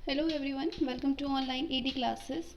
Hello everyone, welcome to online ED classes.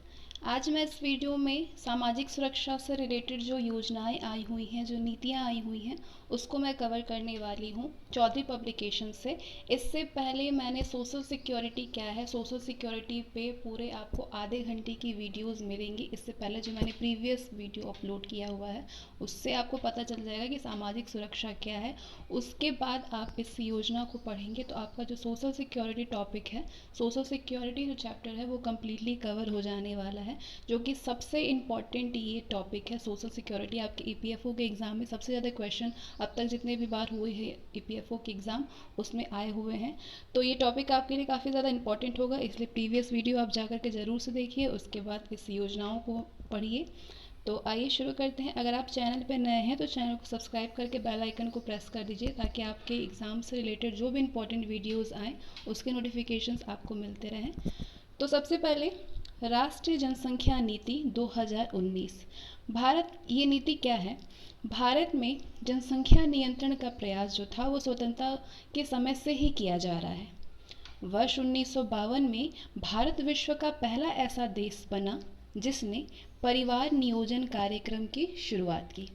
आज मैं इस वीडियो में सामाजिक सुरक्षा से रिलेटेड जो योजनाएं आई हुई हैं, जो नीतियां आई हुई हैं, उसको मैं कवर करने वाली हूं चौधरी पब्लिकेशन से। इससे पहले मैंने सोशल सिक्योरिटी क्या है, सोशल सिक्योरिटी पे पूरे आपको आधे घंटे की वीडियोस मिलेंगी। इससे पहले जो मैंने प्रीवियस वीडियो अपलोड किया हुआ है उससे आपको पता चल जाएगा कि सामाजिक सुरक्षा क्या है। उसके बाद आप इस योजना को पढ़ेंगे तो आपका जो सोशल सिक्योरिटी टॉपिक है, सोशल सिक्योरिटी जो चैप्टर है वो कम्प्लीटली कवर हो जाने वाला है, जो कि सबसे इम्पॉर्टेंट ये टॉपिक है। सोशल सिक्योरिटी आपके ईपीएफओ के एग्ज़ाम में सबसे ज़्यादा क्वेश्चन अब तक जितने भी बार हुए हैं ईपीएफओ के एग्ज़ाम उसमें आए हुए हैं। तो ये टॉपिक आपके लिए काफ़ी ज़्यादा इंपॉर्टेंट होगा, इसलिए प्रीवियस वीडियो आप जा करके ज़रूर से देखिए, उसके बाद इस योजनाओं को पढ़िए। तो आइए शुरू करते हैं। अगर आप चैनल पर नए हैं तो चैनल को सब्सक्राइब करके बेल आइकन को प्रेस कर दीजिए, ताकि आपके एग्ज़ाम से रिलेटेड जो भी इंपॉर्टेंट वीडियोस आएँ उसके नोटिफिकेशंस आपको मिलते रहें। तो सबसे पहले राष्ट्रीय जनसंख्या नीति 2019। भारत, ये नीति क्या है? भारत में जनसंख्या नियंत्रण का प्रयास जो था वो स्वतंत्रता के समय से ही किया जा रहा है। वर्ष 1952 में भारत विश्व का पहला ऐसा देश बना जिसने परिवार नियोजन कार्यक्रम की शुरुआत की।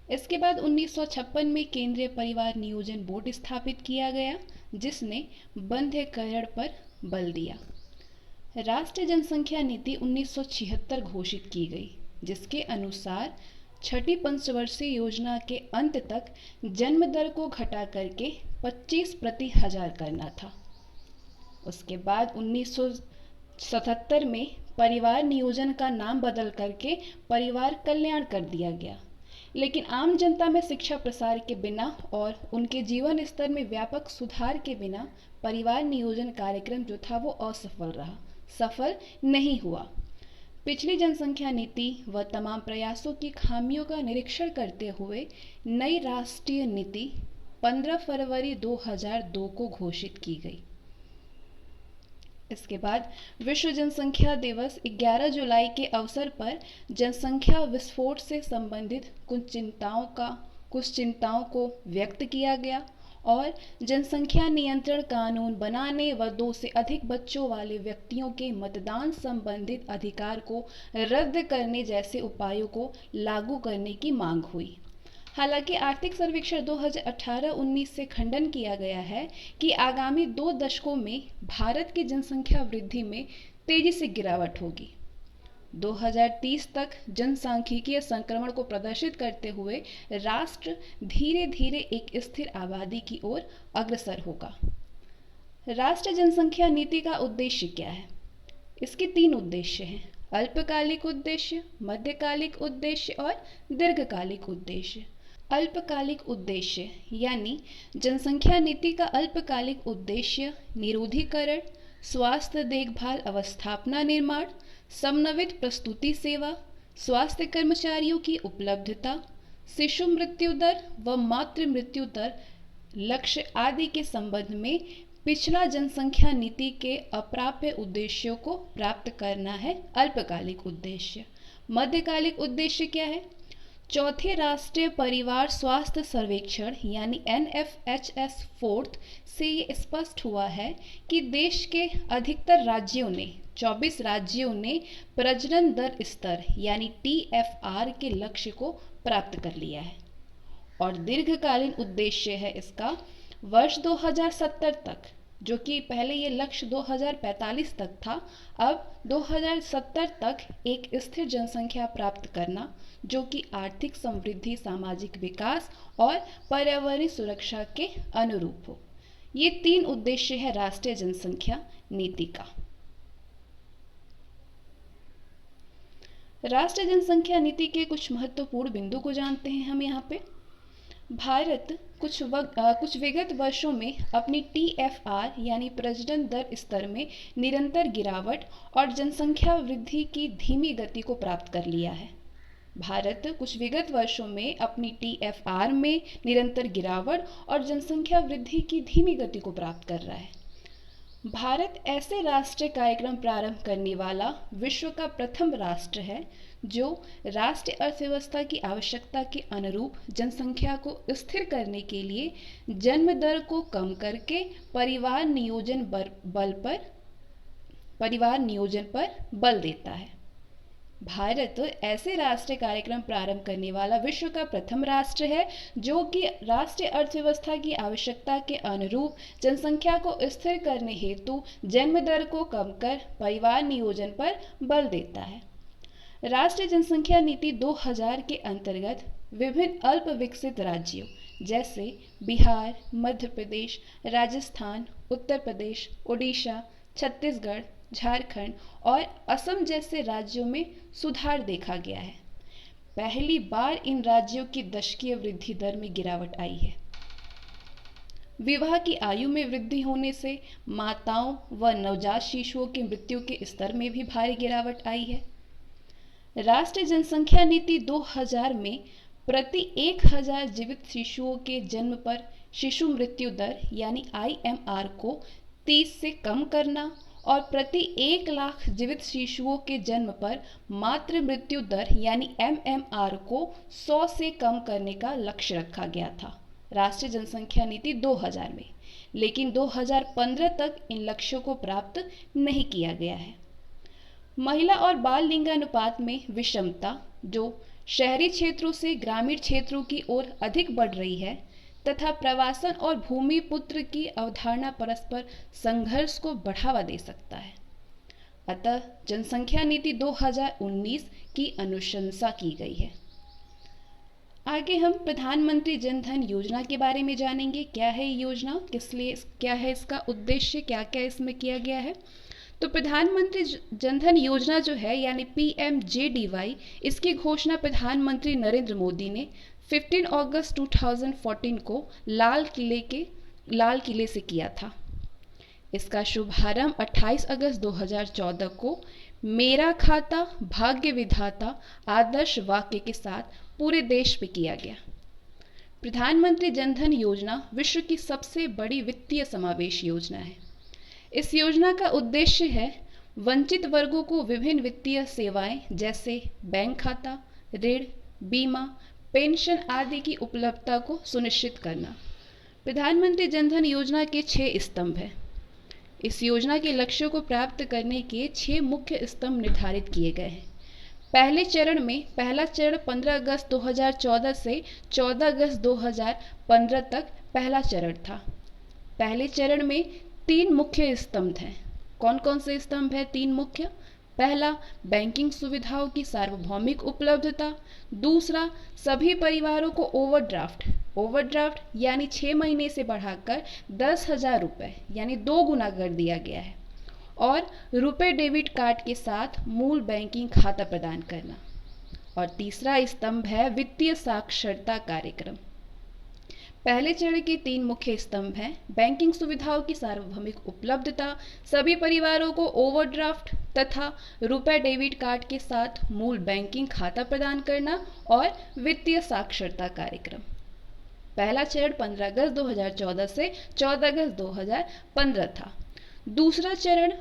इसके बाद 1956 में केंद्रीय परिवार नियोजन बोर्ड स्थापित किया गया, जिसने बंध्यकरण पर बल दिया। राष्ट्रीय जनसंख्या नीति 1976 घोषित की गई, जिसके अनुसार छठी पंचवर्षीय योजना के अंत तक जन्म दर को घटा करके 25 प्रति हजार करना था। उसके बाद 1977 में परिवार नियोजन का नाम बदल करके परिवार कल्याण कर दिया गया, लेकिन आम जनता में शिक्षा प्रसार के बिना और उनके जीवन स्तर में व्यापक सुधार के बिना परिवार नियोजन कार्यक्रम जो था वो असफल रहा, सफल नहीं हुआ। पिछली जनसंख्या नीति व तमाम प्रयासों की खामियों का निरीक्षण करते हुए नई राष्ट्रीय नीति 15 फरवरी 2002 को घोषित की गई। इसके बाद विश्व जनसंख्या दिवस 11 जुलाई के अवसर पर जनसंख्या विस्फोट से संबंधित कुछ चिंताओं को व्यक्त किया गया और जनसंख्या नियंत्रण कानून बनाने व 2 से अधिक बच्चों वाले व्यक्तियों के मतदान संबंधित अधिकार को रद्द करने जैसे उपायों को लागू करने की मांग हुई। हालांकि आर्थिक सर्वेक्षण 2018-19 से खंडन किया गया है कि आगामी 2 दशकों में भारत की जनसंख्या वृद्धि में तेजी से गिरावट होगी। 2030 तक जनसांख्यिकीय संक्रमण को प्रदर्शित करते हुए राष्ट्र धीरे धीरे एक स्थिर आबादी की ओर अग्रसर होगा। राष्ट्रीय जनसंख्या नीति का उद्देश्य क्या है? इसके 3 उद्देश्य हैं: अल्पकालिक उद्देश्य, मध्यकालिक उद्देश्य और दीर्घकालिक उद्देश्य। अल्पकालिक उद्देश्य यानी जनसंख्या नीति का अल्पकालिक उद्देश्य निरोधीकरण, स्वास्थ्य देखभाल अवस्थापना निर्माण, समन्वित प्रस्तुति सेवा, स्वास्थ्य कर्मचारियों की उपलब्धता, शिशु मृत्यु दर व मातृ मृत्यु दर लक्ष्य आदि के संबंध में पिछला जनसंख्या नीति के अप्राप्य उद्देश्यों को प्राप्त करना है अल्पकालिक उद्देश्य। मध्यकालिक उद्देश्य क्या है? चौथे राष्ट्रीय परिवार स्वास्थ्य सर्वेक्षण यानी NFHS 4 से ये स्पष्ट हुआ है कि देश के अधिकतर राज्यों ने 24 राज्यों ने प्रजनन दर स्तर यानी TFR के लक्ष्य को प्राप्त कर लिया है। और दीर्घकालीन उद्देश्य है इसका वर्ष 2070 तक, जो कि पहले ये लक्ष्य 2045 तक था, अब 2070 तक एक स्थिर जनसंख्या प्राप्त करना, जो कि आर्थिक समृद्धि, सामाजिक विकास और पर्यावरणीय सुरक्षा के अनुरूप हो। ये 3 उद्देश्य है राष्ट्रीय जनसंख्या नीति का। राष्ट्रीय जनसंख्या नीति के कुछ महत्वपूर्ण बिंदु को जानते हैं हम यहाँ पे। भारत कुछ विगत वर्षों में अपनी TFR यानी प्रजनन दर स्तर में निरंतर गिरावट और जनसंख्या वृद्धि की धीमी गति को प्राप्त कर लिया है। भारत कुछ विगत वर्षों में अपनी TFR में निरंतर गिरावट और जनसंख्या वृद्धि की धीमी गति को प्राप्त कर रहा है। भारत ऐसे राष्ट्रीय कार्यक्रम प्रारंभ करने वाला विश्व का प्रथम राष्ट्र है जो राष्ट्रीय अर्थव्यवस्था की आवश्यकता के अनुरूप जनसंख्या को स्थिर करने के लिए जन्म दर को कम करके परिवार नियोजन बल पर परिवार नियोजन पर बल देता है। भारत ऐसे राष्ट्रीय कार्यक्रम प्रारंभ करने वाला विश्व का प्रथम राष्ट्र है जो कि राष्ट्रीय अर्थव्यवस्था की आवश्यकता के अनुरूप जनसंख्या को स्थिर करने हेतु जन्म दर को कम कर परिवार नियोजन पर बल देता है। राष्ट्रीय जनसंख्या नीति 2000 के अंतर्गत विभिन्न अल्प विकसित राज्यों जैसे बिहार, मध्य प्रदेश, राजस्थान, उत्तर प्रदेश, ओडिशा, छत्तीसगढ़, झारखंड और असम जैसे राज्यों में सुधार देखा गया है। पहली बार इन राज्यों की दशकीय वृद्धि दर में गिरावट आई है। विवाह की आयु में वृद्धि होने से माताओं व नवजात शिशुओं की मृत्यु के स्तर में भी भारी गिरावट आई है। राष्ट्रीय जनसंख्या नीति 2000 में प्रति 1000 जीवित शिशुओं के जन्म पर शिशु मृत्यु दर यानी IMR को 30 से कम करना और प्रति 1 लाख जीवित शिशुओं के जन्म पर मातृ मृत्यु दर यानी MMR को 100 से कम करने का लक्ष्य रखा गया था राष्ट्रीय जनसंख्या नीति 2000 में, लेकिन 2015 तक इन लक्ष्यों को प्राप्त नहीं किया गया है। महिला और बाल लिंगानुपात में विषमता जो शहरी क्षेत्रों से ग्रामीण क्षेत्रों की ओर अधिक बढ़ रही है तथा प्रवासन और भूमि पुत्र की अवधारणा परस्पर संघर्ष को बढ़ावा दे सकता है। अतः जनसंख्या नीति 2019 की अनुशंसा की गई है। आगे हम प्रधानमंत्री जन धन योजना के बारे में जानेंगे। क्या है ये योजना, किस लिए, क्या है इसका उद्देश्य, क्या क्या इसमें किया गया है। तो प्रधानमंत्री जन धन योजना जो है यानी PMJDY, इसकी घोषणा प्रधानमंत्री नरेंद्र मोदी ने 15 अगस्त 2014 को लाल किले से किया था। इसका शुभारंभ 28 अगस्त 2014 को मेरा खाता भाग्य विधाता आदर्श वाक्य के साथ पूरे देश में किया गया। प्रधानमंत्री जन धन योजना विश्व की सबसे बड़ी वित्तीय समावेश योजना है। इस योजना का उद्देश्य है वंचित वर्गों को विभिन्न वित्तीय सेवाएं जैसे बैंक खाता, ऋण, बीमा, पेंशन आदि की उपलब्धता को सुनिश्चित करना। प्रधानमंत्री जन धन योजना के 6 स्तंभ हैं। इस योजना के लक्ष्यों को प्राप्त करने के 6 मुख्य स्तंभ निर्धारित किए गए हैं। पहले चरण में पहला चरण 15 अगस्त 2014 से 14 अगस्त 2015 तक पहला चरण था। पहले चरण में 3 मुख्य स्तंभ हैं। कौन कौन से स्तंभ हैं 3 मुख्य? पहला, बैंकिंग सुविधाओं की सार्वभौमिक उपलब्धता। दूसरा, सभी परिवारों को ओवरड्राफ्ट यानी 6 महीने से बढ़ाकर 10,000 रुपये यानी 2 गुना कर दिया गया है और रुपए डेबिट कार्ड के साथ मूल बैंकिंग खाता प्रदान करना। और तीसरा स्तंभ है वित्तीय साक्षरता कार्यक्रम। पहले चरण के 3 मुख्य स्तंभ हैं बैंकिंग सुविधाओं की सार्वभौमिक उपलब्धता, सभी परिवारों को ओवरड्राफ्ट तथा रुपए डेबिट कार्ड के साथ मूल बैंकिंग खाता प्रदान करना और वित्तीय साक्षरता कार्यक्रम। पहला चरण 15 अगस्त 2014 से 14 अगस्त 2015 था। दूसरा चरण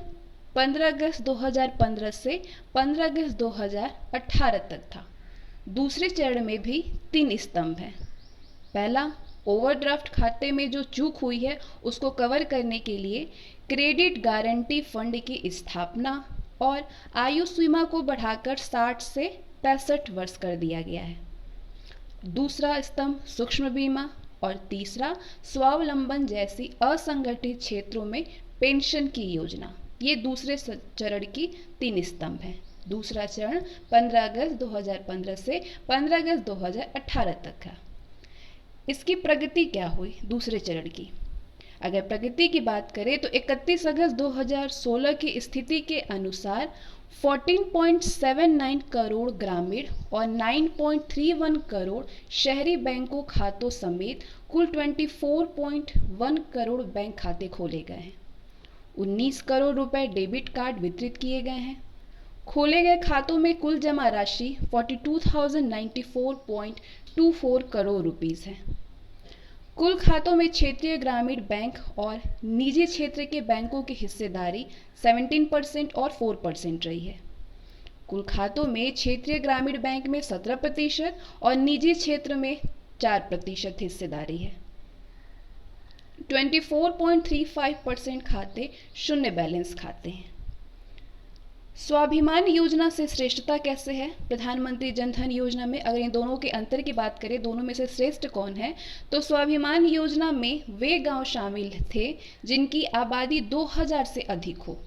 15 अगस्त 2015 से 15 अगस्त 2018 तक था। दूसरे चरण में भी 3 स्तंभ हैं। पहला, ओवरड्राफ्ट खाते में जो चूक हुई है उसको कवर करने के लिए क्रेडिट गारंटी फंड की स्थापना और आयु सीमा को बढ़ाकर 60 से 65 वर्ष कर दिया गया है। दूसरा स्तंभ सूक्ष्म बीमा और तीसरा स्वावलंबन जैसी असंगठित क्षेत्रों में पेंशन की योजना। ये दूसरे चरण की 3 स्तंभ हैं। दूसरा चरण 15 अगस्त 2015 से 15 अगस्त 2018 तक है। इसकी प्रगति क्या हुई दूसरे चरण की? अगर प्रगति की बात करें तो 31 अगस्त 2016 की स्थिति के अनुसार 14.79 करोड़ ग्रामीण और 9.31 करोड़ शहरी बैंकों खातों समेत कुल 24.1 करोड़ बैंक खाते खोले गए हैं। 19 करोड़ रुपए डेबिट कार्ड वितरित किए गए हैं। खोले गए खातों में कुल जमा राशि 42,094.24 करोड़ रुपीस है। कुल खातों में क्षेत्रीय ग्रामीण बैंक और निजी क्षेत्र के बैंकों की हिस्सेदारी 17% और 4% रही है। कुल खातों में क्षेत्रीय ग्रामीण बैंक में 17% और निजी क्षेत्र में 4% हिस्सेदारी है। 24.35% खाते शून्य बैलेंस खाते हैं। स्वाभिमान योजना से श्रेष्ठता कैसे है? प्रधानमंत्री जन धन योजना में अगर इन दोनों के अंतर की बात करें, दोनों में से श्रेष्ठ कौन है, तो स्वाभिमान योजना में वे गांव शामिल थे जिनकी आबादी 2000 से अधिक हो,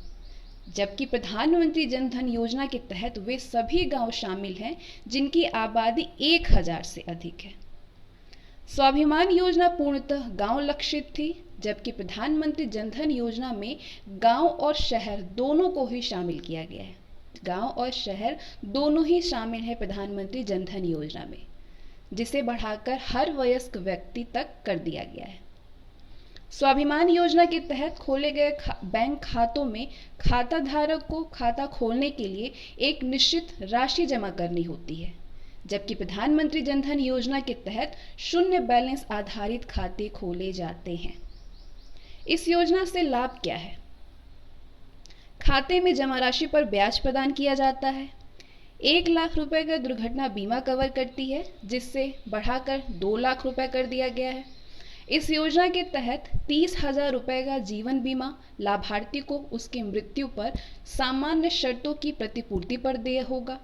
जबकि प्रधानमंत्री जन धन योजना के तहत वे सभी गांव शामिल हैं जिनकी आबादी 1000 से अधिक है। स्वाभिमान योजना पूर्णतः गांव लक्षित थी, जबकि प्रधानमंत्री जनधन योजना में गांव और शहर दोनों को ही शामिल किया गया है। गांव और शहर दोनों ही शामिल है प्रधानमंत्री जनधन योजना में, जिसे बढ़ाकर हर वयस्क व्यक्ति तक कर दिया गया है। स्वाभिमान योजना के तहत खोले गए बैंक खातों में खाता धारक को खाता खोलने के लिए एक निश्चित राशि जमा करनी होती है, जबकि प्रधानमंत्री जनधन योजना के तहत शून्य बैलेंस आधारित खाते खोले जाते हैं। इस योजना से लाभ क्या है? खाते में जमा राशि पर ब्याज प्रदान किया जाता है। 1 लाख रुपए का दुर्घटना बीमा कवर करती है, जिससे बढ़ाकर 2 लाख रुपए कर दिया गया है। इस योजना के तहत 30,000 रुपए का जीवन बीमा लाभार्थी को उसकी मृत्यु पर सामान्य शर्तों की प्रतिपूर्ति पर देय होगा।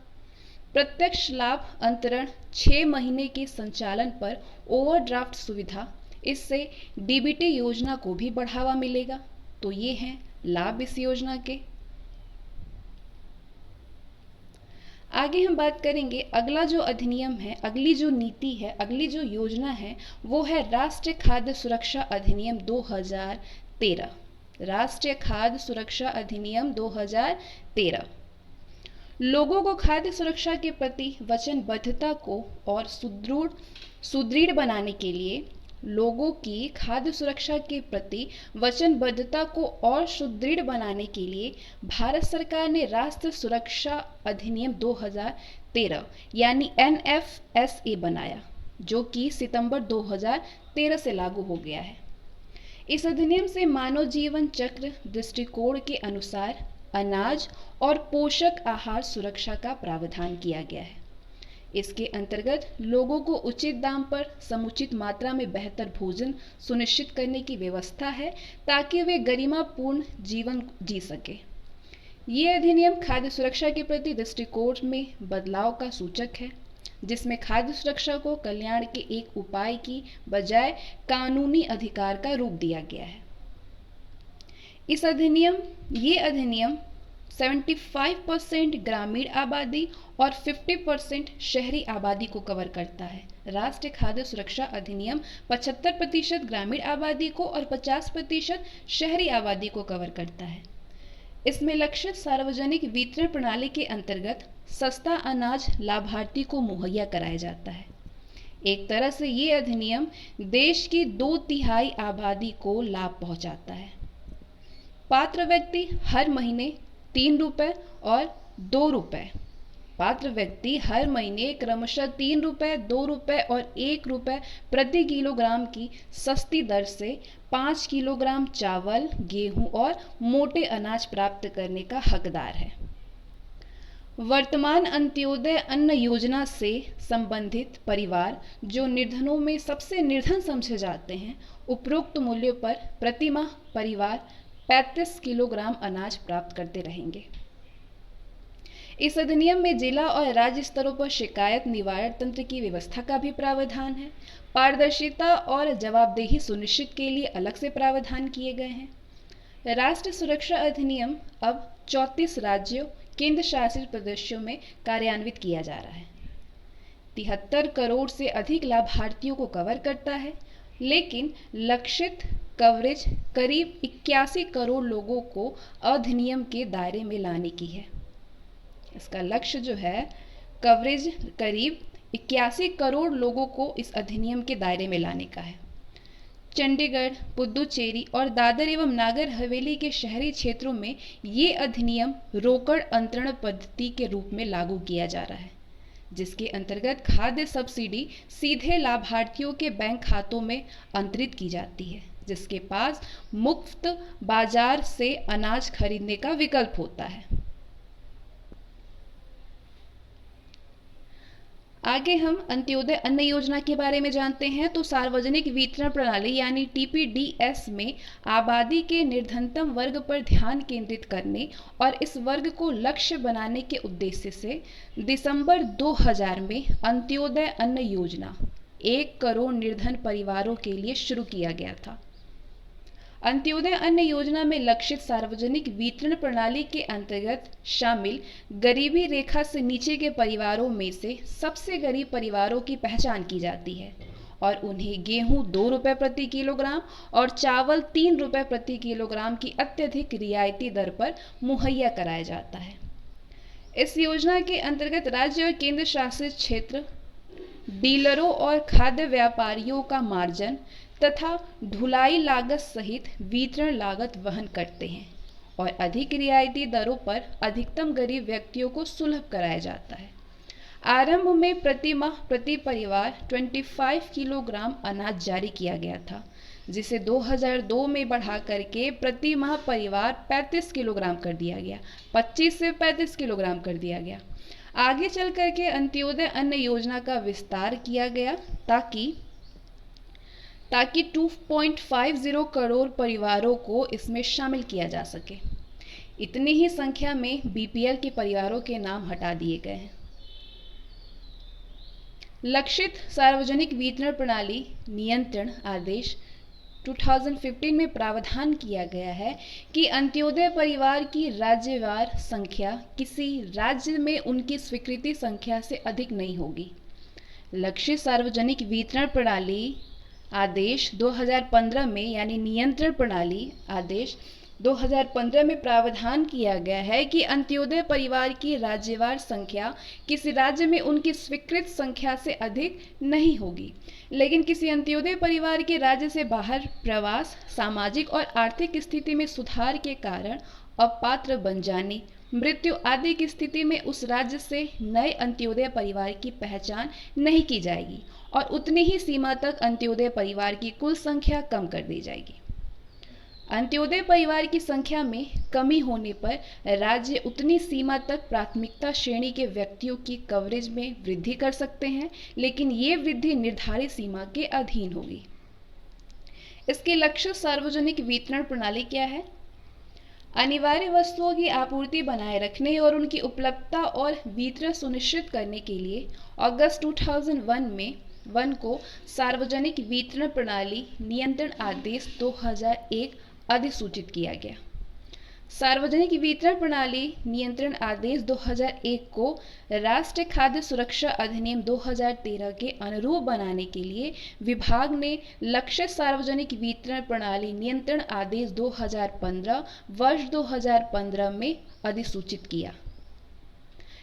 प्रत्यक्ष लाभ अंतरण 6 महीने के संचालन पर ओवरड्राफ्ट सुविधा, इससे डीबीटी योजना को भी बढ़ावा मिलेगा। तो ये हैं लाभ इस योजना के। आगे हम बात करेंगे अगला जो अधिनियम है, अगली जो नीति है, अगली जो योजना है, वो है राष्ट्रीय खाद्य सुरक्षा अधिनियम 2013। राष्ट्रीय खाद्य सुरक्षा अधिनियम 2013 लोगों को खाद्य सुरक्षा के प्रति वचनबद्धता को और सुदृढ़ बनाने के लिए लोगों की खाद्य सुरक्षा के प्रति वचनबद्धता को और सुदृढ़ बनाने के लिए भारत सरकार ने राष्ट्रीय सुरक्षा अधिनियम 2013 यानी NFSA बनाया, जो कि सितंबर 2013 से लागू हो गया है। इस अधिनियम से मानव जीवन चक्र दृष्टिकोण के अनुसार अनाज और पोषक आहार सुरक्षा का प्रावधान किया गया है। इसके अंतर्गत लोगों को उचित दाम पर समुचित मात्रा में बेहतर भोजन सुनिश्चित करने की व्यवस्था है, ताकि वे गरिमापूर्ण जीवन जी सके। ये अधिनियम खाद्य सुरक्षा के प्रति दृष्टिकोण में बदलाव का सूचक है, जिसमें खाद्य सुरक्षा को कल्याण के एक उपाय की बजाय कानूनी अधिकार का रूप दिया गया है। ये अधिनियम 75% ग्रामीण आबादी और 50% शहरी आबादी को कवर करता है। राष्ट्रीय खाद्य सुरक्षा अधिनियम 75% ग्रामीण आबादी को और 50% शहरी आबादी को कवर करता है। इसमें लक्षित सार्वजनिक वितरण प्रणाली के अंतर्गत सस्ता अनाज लाभार्थी को मुहैया कराया जाता है। एक तरह से ये अधिनियम देश की 2/3 आबादी को लाभ पहुंचाता है। पात्र व्यक्ति हर महीने 3 रुपए और 2 रुपए, पात्र व्यक्ति हर महीने क्रमशः 3 रुपए, 2 रुपए और 1 रुपए प्रति किलोग्राम की सस्ती दर से 5 किलोग्राम चावल, गेहूं और मोटे अनाज प्राप्त करने का हकदार है। वर्तमान अंत्योदय अन्न योजना से संबंधित परिवार जो निर्धनों में सबसे निर्धन समझे जाते हैं, उपरोक्त मूल्यों पर प्रतिमाह परिवार 35 किलोग्राम अनाज प्राप्त करते रहेंगे। इस अधिनियम में जिला और राज्य स्तरों पर शिकायत निवारण तंत्र की व्यवस्था का भी प्रावधान है। पारदर्शिता और जवाबदेही सुनिश्चित के लिए अलग से प्रावधान किए गए हैं। राष्ट्रीय सुरक्षा अधिनियम अब 34 राज्यों केंद्र शासित प्रदेशों में कार्यान्वित किया जा रहा है। 73 करोड़ से अधिक लाभार्थियों को कवर करता है, लेकिन लक्षित कवरेज करीब 81 करोड़ लोगों को अधिनियम के दायरे में लाने की है। इसका लक्ष्य जो है कवरेज करीब 81 करोड़ लोगों को इस अधिनियम के दायरे में लाने का है। चंडीगढ़, पुदुचेरी और दादर एवं नागर हवेली के शहरी क्षेत्रों में ये अधिनियम रोकड़ अंतरण पद्धति के रूप में लागू किया जा रहा है, जिसके अंतर्गत खाद्य सब्सिडी सीधे लाभार्थियों के बैंक खातों में अंतरित की जाती है, जिसके पास मुफ्त बाजार से अनाज खरीदने का विकल्प होता है। आगे हम अंत्योदय अन्न योजना के बारे में जानते हैं। तो सार्वजनिक वितरण प्रणाली यानी टीपीडीएस में आबादी के निर्धनतम वर्ग पर ध्यान केंद्रित करने और इस वर्ग को लक्ष्य बनाने के उद्देश्य से दिसंबर 2000 में अंत्योदय अन्न योजना 1 करोड़ निर्धन परिवारों के लिए शुरू किया गया था। अंत्योदय अन्न योजना में लक्षित सार्वजनिक वितरण प्रणाली के अंतर्गत शामिल गरीबी रेखा से नीचे के परिवारों में से सबसे गरीब परिवारों की पहचान की जाती है और उन्हें गेहूं 2 रुपये प्रति किलोग्राम और चावल 3 रुपये प्रति किलोग्राम की अत्यधिक रियायती दर पर मुहैया कराया जाता है। इस योजना के अंतर्गत राज्य और केंद्र शासित क्षेत्र डीलरों और खाद्य व्यापारियों का मार्जिन तथा ढुलाई लागत सहित वितरण लागत वहन करते हैं और अधिक रियायती दरों पर अधिकतम गरीब व्यक्तियों को सुलभ कराया जाता है। आरंभ में प्रति माह प्रति परिवार 25 किलोग्राम अनाज जारी किया गया था, जिसे 2002 में बढ़ा करके प्रति माह परिवार 35 किलोग्राम कर दिया गया, 25 से 35 किलोग्राम कर दिया गया। आगे चल करके अंत्योदय अन्न योजना का विस्तार किया गया ताकि 2.50 करोड़ परिवारों को इसमें शामिल किया जा सके। इतनी ही संख्या में बीपीएल के परिवारों के नाम हटा दिए गए हैं। लक्षित सार्वजनिक वितरण प्रणाली नियंत्रण आदेश 2015 में प्रावधान किया गया है कि अंत्योदय परिवार की राज्यवार संख्या किसी राज्य में उनकी स्वीकृति संख्या से अधिक नहीं होगी। लक्षित सार्वजनिक वितरण प्रणाली आदेश 2015 में यानी नियंत्रण प्रणाली आदेश 2015 में प्रावधान किया गया है कि अंत्योदय परिवार की राज्यवार संख्या किसी राज्य में उनकी स्वीकृत संख्या से अधिक नहीं होगी, लेकिन किसी अंत्योदय परिवार के राज्य से बाहर प्रवास, सामाजिक और आर्थिक स्थिति में सुधार के कारण अपात्र बन जाने, मृत्यु आदि की स्थिति में उस राज्य से नए अंत्योदय परिवार की पहचान नहीं की जाएगी और उतनी ही सीमा तक अंत्योदय परिवार की कुल संख्या कम कर दी जाएगी। अंत्योदय परिवार की संख्या में कमी होने पर राज्य उतनी सीमा तक प्राथमिकता श्रेणी के व्यक्तियों की कवरेज में वृद्धि कर सकते हैं, लेकिन ये वृद्धि निर्धारित सीमा के अधीन होगी। इसके लक्ष्य सार्वजनिक वितरण प्रणाली क्या है? अनिवार्य वस्तुओं की आपूर्ति बनाए रखने और उनकी उपलब्धता और वितरण सुनिश्चित करने के लिए अगस्त 2001 को सार्वजनिक वितरण प्रणाली नियंत्रण आदेश 2001 अधिसूचित किया गया। सार्वजनिक वितरण प्रणाली नियंत्रण आदेश 2001 को राष्ट्रीय खाद्य सुरक्षा अधिनियम 2013 के अनुरूप बनाने के लिए विभाग ने लक्ष्य सार्वजनिक वितरण प्रणाली नियंत्रण आदेश 2015 वर्ष 2015 में अधिसूचित किया।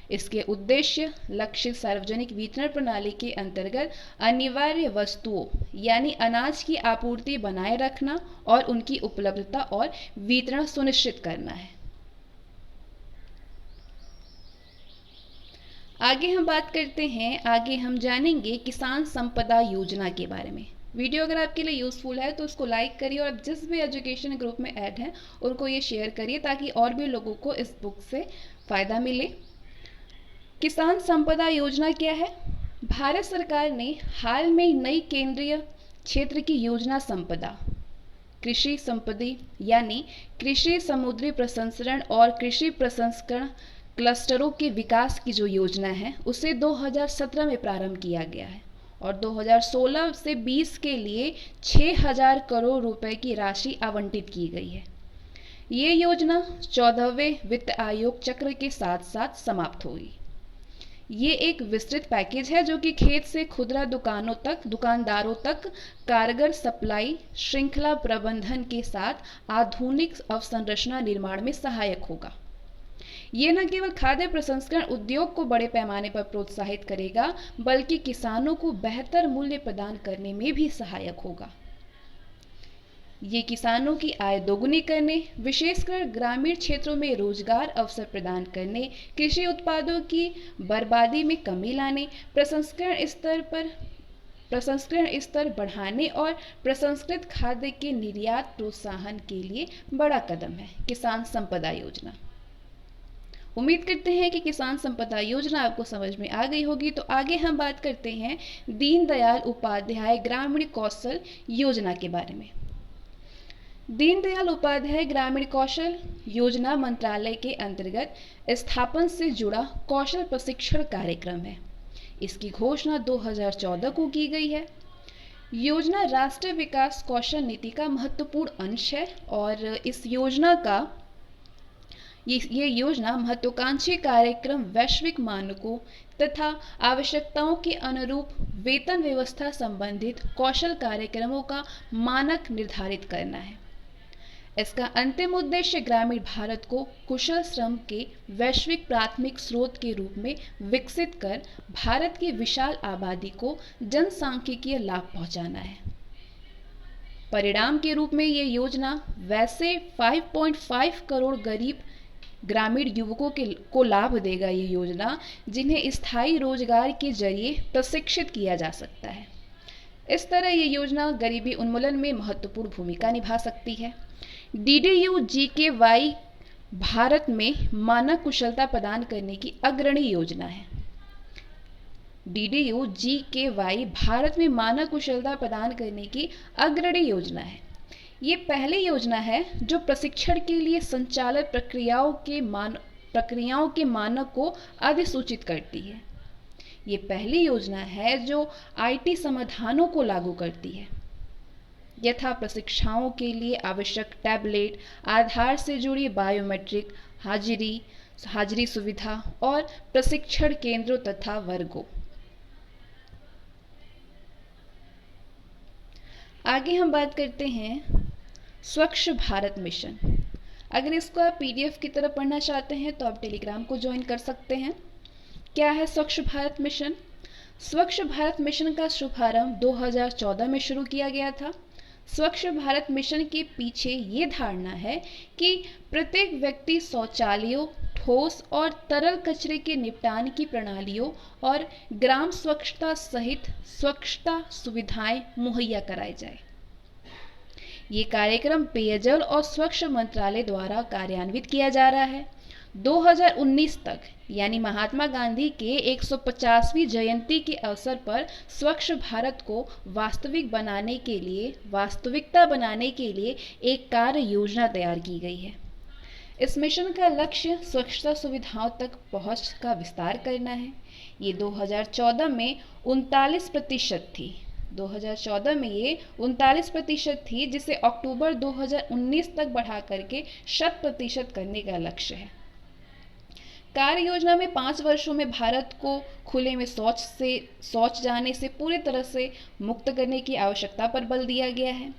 इसके उद्देश्य लक्षित सार्वजनिक वितरण प्रणाली के अंतर्गत अनिवार्य वस्तुओं यानी अनाज की आपूर्ति बनाए रखना और उनकी उपलब्धता और वितरण सुनिश्चित करना है। आगे हम बात करते हैं, आगे हम जानेंगे किसान संपदा योजना के बारे में। वीडियो अगर आपके लिए यूज़फुल है तो उसको लाइक करिए और जिस भी एजुकेशन ग्रुप में ऐड हैं उनको ये शेयर करिए ताकि और भी लोगों को इस बुक से फ़ायदा मिले। किसान संपदा योजना क्या है? भारत सरकार ने हाल में नई केंद्रीय क्षेत्र की योजना संपदा, कृषि संपत्ति यानी कृषि समुद्री प्रसंस्करण और कृषि प्रसंस्करण क्लस्टरों के विकास की जो योजना है उसे 2017 में प्रारंभ किया गया है और 2016 से 20 के लिए 6,000 करोड़ रुपए की राशि आवंटित की गई है। ये योजना 14वें वित्त आयोग चक्र के साथ साथ समाप्त होगी। ये एक विस्तृत पैकेज है जो कि खेत से खुदरा दुकानदारों तक कारगर सप्लाई श्रृंखला प्रबंधन के साथ आधुनिक अवसंरचना निर्माण में सहायक होगा। ये न केवल खाद्य प्रसंस्करण उद्योग को बड़े पैमाने पर प्रोत्साहित करेगा बल्कि किसानों को बेहतर मूल्य प्रदान करने में भी सहायक होगा। ये किसानों की आय दोगुनी करने, विशेषकर ग्रामीण क्षेत्रों में रोजगार अवसर प्रदान करने, कृषि उत्पादों की बर्बादी में कमी लाने, प्रसंस्करण स्तर बढ़ाने और प्रसंस्कृत खाद्य के निर्यात प्रोत्साहन के लिए बड़ा कदम है किसान संपदा योजना। उम्मीद करते हैं कि किसान संपदा योजना आपको समझ में आ गई होगी। तो आगे हम बात करते हैं दीनदयाल उपाध्याय ग्रामीण कौशल योजना के बारे में। दीनदयाल उपाध्याय ग्रामीण कौशल योजना मंत्रालय के अंतर्गत स्थापन से जुड़ा कौशल प्रशिक्षण कार्यक्रम है। इसकी घोषणा 2014 को की गई है। योजना राष्ट्रीय विकास कौशल नीति का महत्वपूर्ण अंश है और इस योजना का ये योजना महत्वाकांक्षी कार्यक्रम वैश्विक मानकों तथा आवश्यकताओं के अनुरूप वेतन व्यवस्था संबंधित कौशल कार्यक्रमों का मानक निर्धारित करना है। इसका अंतिम उद्देश्य ग्रामीण भारत को कुशल श्रम के वैश्विक प्राथमिक स्रोत के रूप में विकसित कर भारत की विशाल आबादी को जनसांख्यिकीय लाभ पहुंचाना है। परिणाम के रूप में ये योजना वैसे 5.5 करोड़ गरीब ग्रामीण युवकों को लाभ देगा। ये योजना जिन्हें स्थायी रोजगार के जरिए प्रशिक्षित किया जा सकता है। इस तरह ये योजना गरीबी उन्मूलन में महत्वपूर्ण भूमिका निभा सकती है। DDU-GKY भारत में मानक कुशलता प्रदान करने की अग्रणी योजना है। DDU-GKY भारत में मानक कुशलता प्रदान करने की अग्रणी योजना है। ये पहली योजना है जो प्रशिक्षण के लिए संचालित प्रक्रियाओं के मानक को अधिसूचित करती है। ये पहली योजना है जो IT समाधानों को लागू करती है, यथा प्रशिक्षाओं के लिए आवश्यक टैबलेट, आधार से जुड़ी बायोमेट्रिक हाजिरी सुविधा और प्रशिक्षण केंद्रों तथा वर्गों। आगे हम बात करते हैं स्वच्छ भारत मिशन। अगर इसको आप PDF की तरह पढ़ना चाहते हैं तो आप टेलीग्राम को ज्वाइन कर सकते हैं। क्या है स्वच्छ भारत मिशन? स्वच्छ भारत मिशन का शुभारंभ 2014 में शुरू किया गया था। स्वच्छ भारत मिशन के पीछे ये धारणा है कि प्रत्येक व्यक्ति शौचालयों, ठोस और तरल कचरे के निपटान की प्रणालियों और ग्राम स्वच्छता सहित स्वच्छता सुविधाएं मुहैया कराई जाए। ये कार्यक्रम पेयजल और स्वच्छ मंत्रालय द्वारा कार्यान्वित किया जा रहा है। 2019 तक यानी महात्मा गांधी के 150वीं जयंती के अवसर पर स्वच्छ भारत को वास्तविकता बनाने के लिए एक कार्य योजना तैयार की गई है। इस मिशन का लक्ष्य स्वच्छता सुविधाओं तक पहुंच का विस्तार करना है। ये 2014 में 39% थी। 2014 में ये 39% थी, जिसे अक्टूबर 2019 तक बढ़ा करके 100% करने का लक्ष्य है। कार्य योजना में 5 वर्षों में भारत को खुले में शौच जाने से पूरी तरह से मुक्त करने की आवश्यकता पर बल दिया गया है।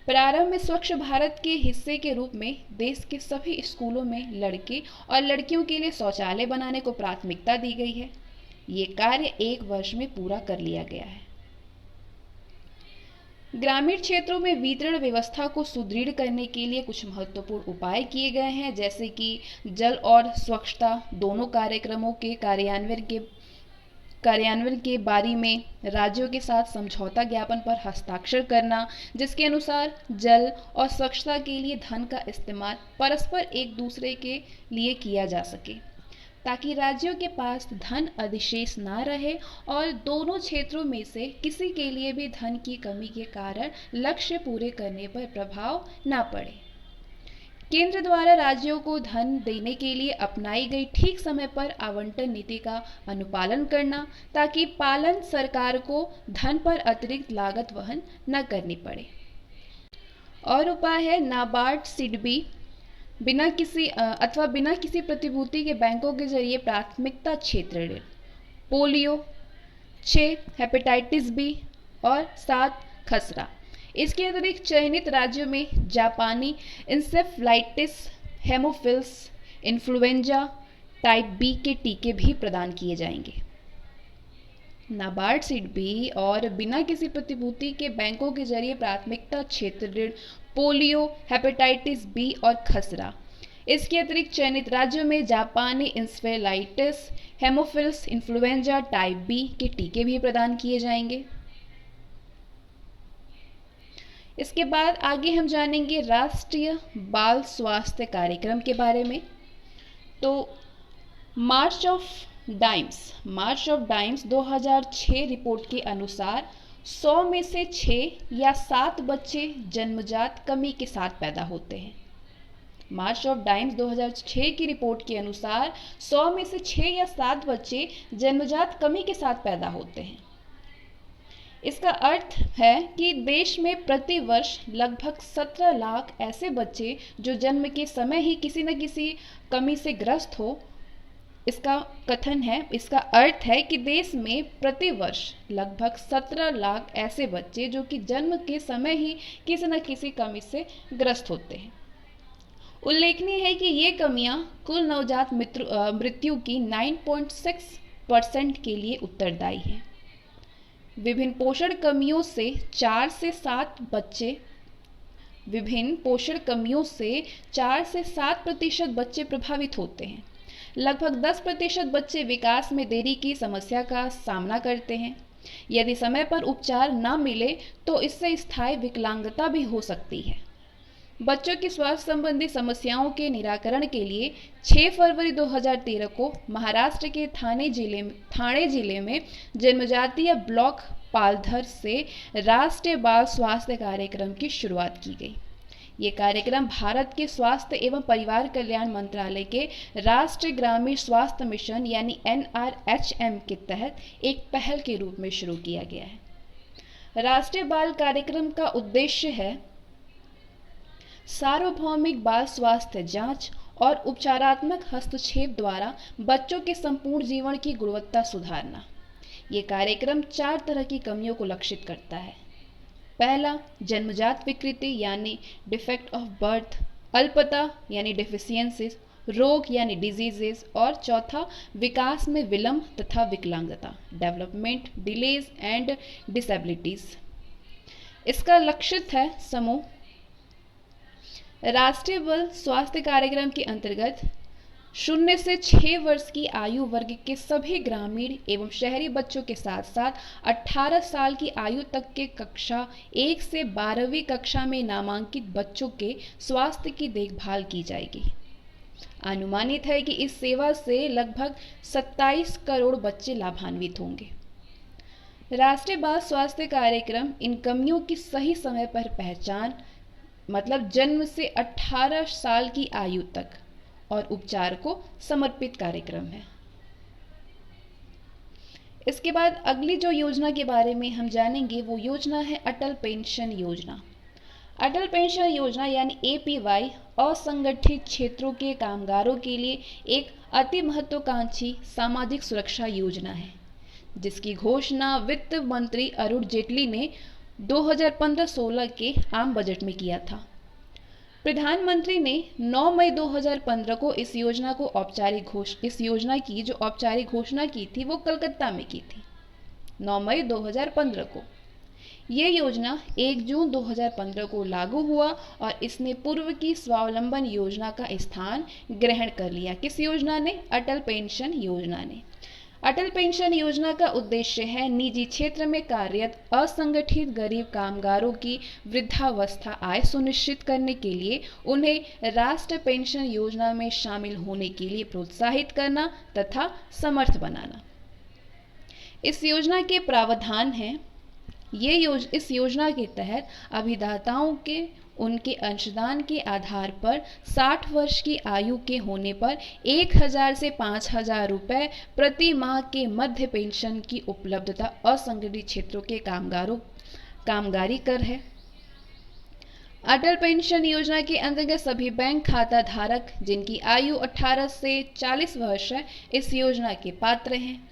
प्रारंभ में स्वच्छ भारत के हिस्से के रूप में देश के सभी स्कूलों में लड़के और लड़कियों के लिए शौचालय बनाने को प्राथमिकता दी गई है। ये कार्य 1 वर्ष में पूरा कर लिया गया है। ग्रामीण क्षेत्रों में वितरण व्यवस्था को सुदृढ़ करने के लिए कुछ महत्वपूर्ण उपाय किए गए हैं, जैसे कि जल और स्वच्छता दोनों कार्यक्रमों के कार्यान्वयन के बारे में राज्यों के साथ समझौता ज्ञापन पर हस्ताक्षर करना, जिसके अनुसार जल और स्वच्छता के लिए धन का इस्तेमाल परस्पर एक दूसरे के लिए किया जा सके, ताकि राज्यों के पास धन अधिशेष ना रहे और दोनों क्षेत्रों में से किसी के लिए भी धन की कमी के कारण लक्ष्य पूरे करने पर प्रभाव ना पड़े। केंद्र द्वारा राज्यों को धन देने के लिए अपनाई गई ठीक समय पर आवंटन नीति का अनुपालन करना, ताकि पालन सरकार को धन पर अतिरिक्त लागत वहन न करनी पड़े। और उपाय है नाबार्ड सिडबी बिना किसी प्रतिभूति के बैंकों के जरिए प्राथमिकता क्षेत्र ऋण, पोलियो, 6 हेपेटाइटिस बी और 7 खसरा। इसके अतिरिक्त चयनित राज्यों में जापानी इंसेफ्लाइटिस, हेमोफिल्स, इन्फ्लुएंजा टाइप बी के टीके भी प्रदान किए जाएंगे। नाबार्ड सिडबी और बिना किसी प्रतिभूति के बैंकों के जरिए प्राथमिकता क्षेत्र ऋण, पोलियो, हेपेटाइटिस बी और खसरा। इसके अतिरिक्त चयनित राज्यों में जापानी इंसेफ्लाइटिस, हेमोफिल्स, इन्फ्लुएंजा टाइप बी के टीके भी प्रदान किए जाएंगे। इसके बाद आगे हम जानेंगे राष्ट्रीय बाल स्वास्थ्य कार्यक्रम के बारे में। तो मार्च ऑफ डाइम्स 2006 रिपोर्ट के अनुसार 100 में से 6 या 7 बच्चे जन्मजात कमी के साथ पैदा होते हैं। मार्च ऑफ डाइम्स 2006 की रिपोर्ट के अनुसार 100 में से 6 या 7 बच्चे जन्मजात कमी के साथ पैदा होते हैं। इसका अर्थ है कि देश में प्रति वर्ष लगभग 17 लाख ऐसे बच्चे जो जन्म के समय ही किसी न किसी कमी से ग्रस्त हो। इसका अर्थ है कि देश में प्रति वर्ष लगभग 17 लाख ऐसे बच्चे जो कि जन्म के समय ही किसी न किसी कमी से ग्रस्त होते हैं। उल्लेखनीय है कि ये कमियां कुल नवजात मृत्यु की 9.6% के लिए उत्तरदायी हैं। विभिन्न पोषण कमियों से 4 से 7 बच्चे प्रभावित होते हैं। लगभग 10% बच्चे विकास में देरी की समस्या का सामना करते हैं। यदि समय पर उपचार न मिले तो इससे स्थायी विकलांगता भी हो सकती है। बच्चों की स्वास्थ्य संबंधी समस्याओं के निराकरण के लिए 6 फरवरी 2013 को महाराष्ट्र के ठाणे जिले में जनजातीय ब्लॉक पालघर से राष्ट्रीय बाल स्वास्थ्य कार्यक्रम की शुरुआत की गई। ये कार्यक्रम भारत के स्वास्थ्य एवं परिवार कल्याण मंत्रालय के राष्ट्रीय ग्रामीण स्वास्थ्य मिशन यानी NRHM के तहत एक पहल के रूप में शुरू किया गया है। राष्ट्रीय बाल कार्यक्रम का उद्देश्य है सार्वभौमिक बाल स्वास्थ्य जांच और उपचारात्मक हस्तक्षेप द्वारा बच्चों के संपूर्ण जीवन की गुणवत्ता सुधारना। ये कार्यक्रम 4 तरह की कमियों को लक्षित करता है। पहला, जन्मजात विकृति यानी डिफेक्ट ऑफ बर्थ, अल्पता यानी डेफिशिएंसीज, रोग यानी डिजीजेस, और चौथा, विकास में विलंब तथा विकलांगता, डेवलपमेंट डिलेज एंड डिसेबिलिटीज। इसका लक्षित है समूह। राष्ट्रीय बाल स्वास्थ्य कार्यक्रम के अंतर्गत 0 से 6 वर्ष की आयु वर्ग के सभी ग्रामीण एवं शहरी बच्चों के साथ साथ 18 साल की आयु तक के कक्षा 1 से 12वीं कक्षा में नामांकित बच्चों के स्वास्थ्य की देखभाल की जाएगी। अनुमानित है कि इस सेवा से लगभग 27 करोड़ बच्चे लाभान्वित होंगे। राष्ट्रीय बाल स्वास्थ्य कार्यक्रम इन कमियों की सही समय पर पहचान, मतलब जन्म से 18 साल की आयु तक, और उपचार को समर्पित कार्यक्रम है। इसके बाद अगली जो योजना के बारे में हम जानेंगे वो योजना है अटल पेंशन योजना। अटल पेंशन योजना यानी APY असंगठित क्षेत्रों के कामगारों के लिए एक अति महत्वाकांक्षी सामाजिक सुरक्षा योजना है, जिसकी घोषणा वित्त मंत्री अरुण जेटली ने 2015-16 के आम बजट में किया था। प्रधानमंत्री ने 9 मई 2015 को इस योजना की जो औपचारिक घोषणा की थी वो कलकत्ता में की थी, 9 मई 2015 को। ये योजना 1 जून 2015 को लागू हुआ और इसने पूर्व की स्वावलंबन योजना का स्थान ग्रहण कर लिया। किस योजना ने? अटल पेंशन योजना ने। अटल पेंशन योजना का उद्देश्य है निजी क्षेत्र में कार्यरत असंगठित गरीब कामगारों की वृद्धावस्था आय सुनिश्चित करने के लिए उन्हें राष्ट्रीय पेंशन योजना में शामिल होने के लिए प्रोत्साहित करना तथा समर्थ बनाना। इस योजना के प्रावधान हैं। इस योजना के तहत अभिदाताओं के उनके अंशदान के आधार पर 60 वर्ष की आयु के होने पर 1000 से 5000 रुपये प्रति माह के मध्य पेंशन की उपलब्धता असंगठित क्षेत्रों के कामगारी कर है। अटल पेंशन योजना के अंतर्गत सभी बैंक खाता धारक जिनकी आयु 18 से 40 वर्ष है इस योजना के पात्र हैं।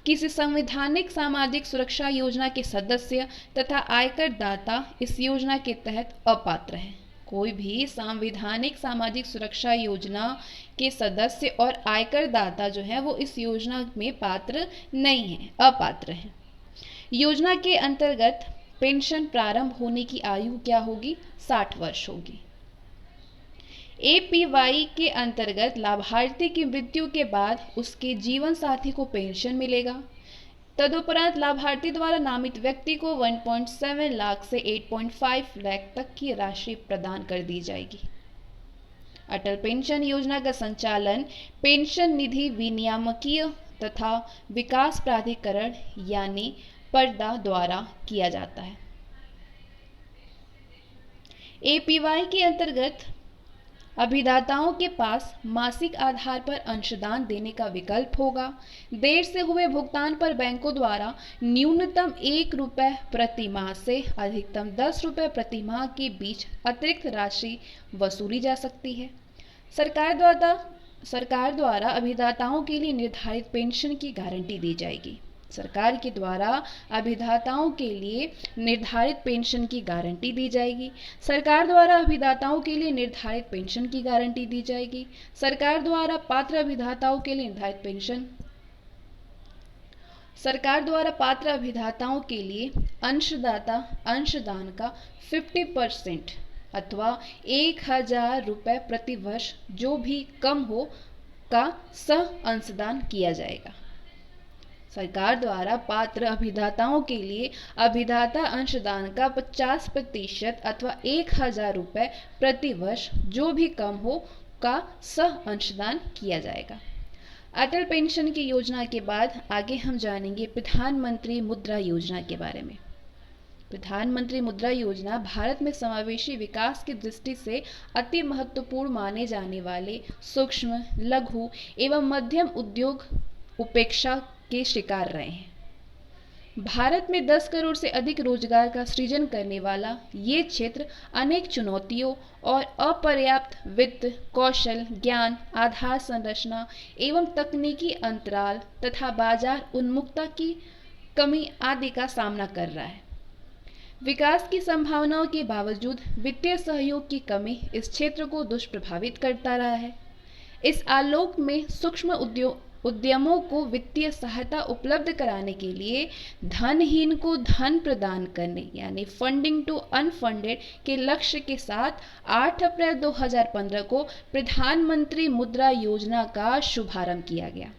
किसी संवैधानिक सामाजिक सुरक्षा योजना के सदस्य तथा आयकर दाता इस योजना के तहत अपात्र हैं। कोई भी संवैधानिक सामाजिक सुरक्षा योजना के सदस्य और आयकर दाता जो है वो इस योजना में पात्र नहीं है, अपात्र हैं। योजना के अंतर्गत पेंशन प्रारंभ होने की आयु क्या होगी? 60 वर्ष होगी। APY के अंतर्गत लाभार्थी की मृत्यु के बाद उसके जीवन साथी को पेंशन मिलेगा। तदुपरांत लाभार्थी द्वारा नामित व्यक्ति को 1.7 लाख से 8.5 लाख तक की राशि प्रदान कर दी जाएगी। अटल पेंशन योजना का संचालन पेंशन निधि विनियामकीय तथा विकास प्राधिकरण यानी पर्दा द्वारा किया जाता है। एपीवाई के अंतर्गत अभिदाताओं के पास मासिक आधार पर अंशदान देने का विकल्प होगा। देर से हुए भुगतान पर बैंकों द्वारा न्यूनतम 1 रुपये प्रति माह से अधिकतम 10 रुपये प्रति माह के बीच अतिरिक्त राशि वसूली जा सकती है। सरकार द्वारा अभिदाताओं के लिए निर्धारित पेंशन की गारंटी दी जाएगी। सरकार के द्वारा अभिदाताओं के लिए निर्धारित पेंशन की गारंटी दी जाएगी। सरकार द्वारा अभिदाताओं के लिए निर्धारित पेंशन की गारंटी दी जाएगी। सरकार द्वारा पात्र अभिदाताओं के लिए निर्धारित पेंशन सरकार द्वारा पात्र अभिदाताओं के लिए अंशदान का 50% अथवा 1000 रुपये प्रति वर्ष जो भी कम हो का सह अंशदान किया जाएगा। सरकार द्वारा पात्र अभिदाताओं के लिए अभिदाता अंशदान का 50% अथवा 1000 रुपये प्रति वर्ष जो भी कम हो का सह अंशदान किया जाएगा। अटल पेंशन की योजना के बाद आगे हम जानेंगे प्रधानमंत्री मुद्रा योजना के बारे में। प्रधानमंत्री मुद्रा योजना भारत में समावेशी विकास की दृष्टि से अति महत्वपूर्ण माने जाने वाले सूक्ष्म, लघु एवं मध्यम उद्योग उपेक्षा के शिकार रहे हैं। भारत में 10 करोड़ से अधिक रोजगार का सृजन करने वाला ये क्षेत्र अनेक चुनौतियों और अपर्याप्त वित्त, कौशल, ज्ञान, आधार संरचना एवं तकनीकी अंतराल तथा बाजार उन्मुखता की कमी आदि का सामना कर रहा है। विकास की संभावनाओं के बावजूद वित्तीय सहयोग की कमी इस क्षेत्र को दुष्प्रभावित करता रहा है। इस आलोक में सूक्ष्म उद्यमों को वित्तीय सहायता उपलब्ध कराने के लिए धनहीन को धन प्रदान करने यानी फंडिंग टू अनफंडेड के लक्ष्य के साथ 8 अप्रैल 2015 को प्रधानमंत्री मुद्रा योजना का शुभारंभ किया गया।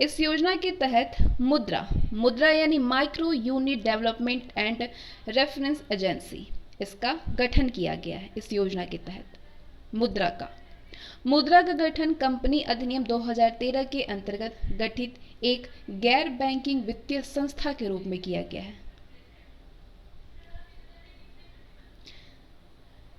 इस योजना के तहत मुद्रा यानी micro unit development and reference agency, इसका गठन किया गया है। इस योजना के तहत मुद्रा का गठन कंपनी अधिनियम 2013 के अंतर्गत गठित एक गैर बैंकिंग वित्तीय संस्था के रूप में किया गया है।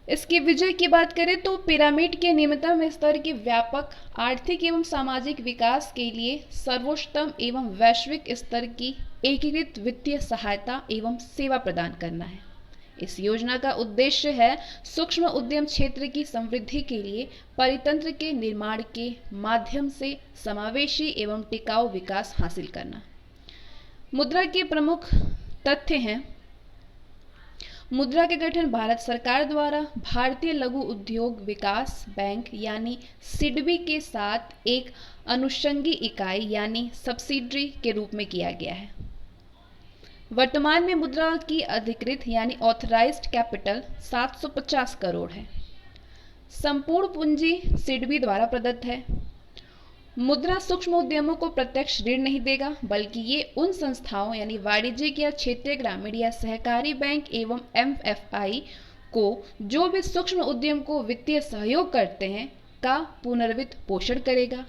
इसकी विजय की बात करें तो पिरामिड के निम्नतम स्तर के व्यापक आर्थिक एवं सामाजिक विकास के लिए सर्वोच्चतम एवं वैश्विक स्तर की एकीकृत वित्तीय सहायता एवं सेवा प्रदान करना है। इस योजना का उद्देश्य है सूक्ष्म उद्यम क्षेत्र की समृद्धि के लिए परितंत्र के निर्माण के माध्यम से समावेशी एवं टिकाऊ विकास हासिल करना। मुद्रा के प्रमुख तथ्य हैं। मुद्रा के गठन भारत सरकार द्वारा भारतीय लघु उद्योग विकास बैंक यानी सिडबी के साथ एक अनुषंगी इकाई यानी सब्सिडरी के रूप में किया गया है। वर्तमान में मुद्रा की अधिकृत यानी ऑथराइज्ड कैपिटल 750 करोड़ है। संपूर्ण पूंजी सिडबी द्वारा प्रदत्त है। मुद्रा सूक्ष्म उद्यमों को प्रत्यक्ष ऋण नहीं देगा, बल्कि ये उन संस्थाओं यानी वाणिज्यिक या क्षेत्रीय ग्रामीण या सहकारी बैंक एवं एमएफआई को जो भी सूक्ष्म उद्यम को वित्तीय सहयोग करते हैं का पुनर्वित्त पोषण करेगा।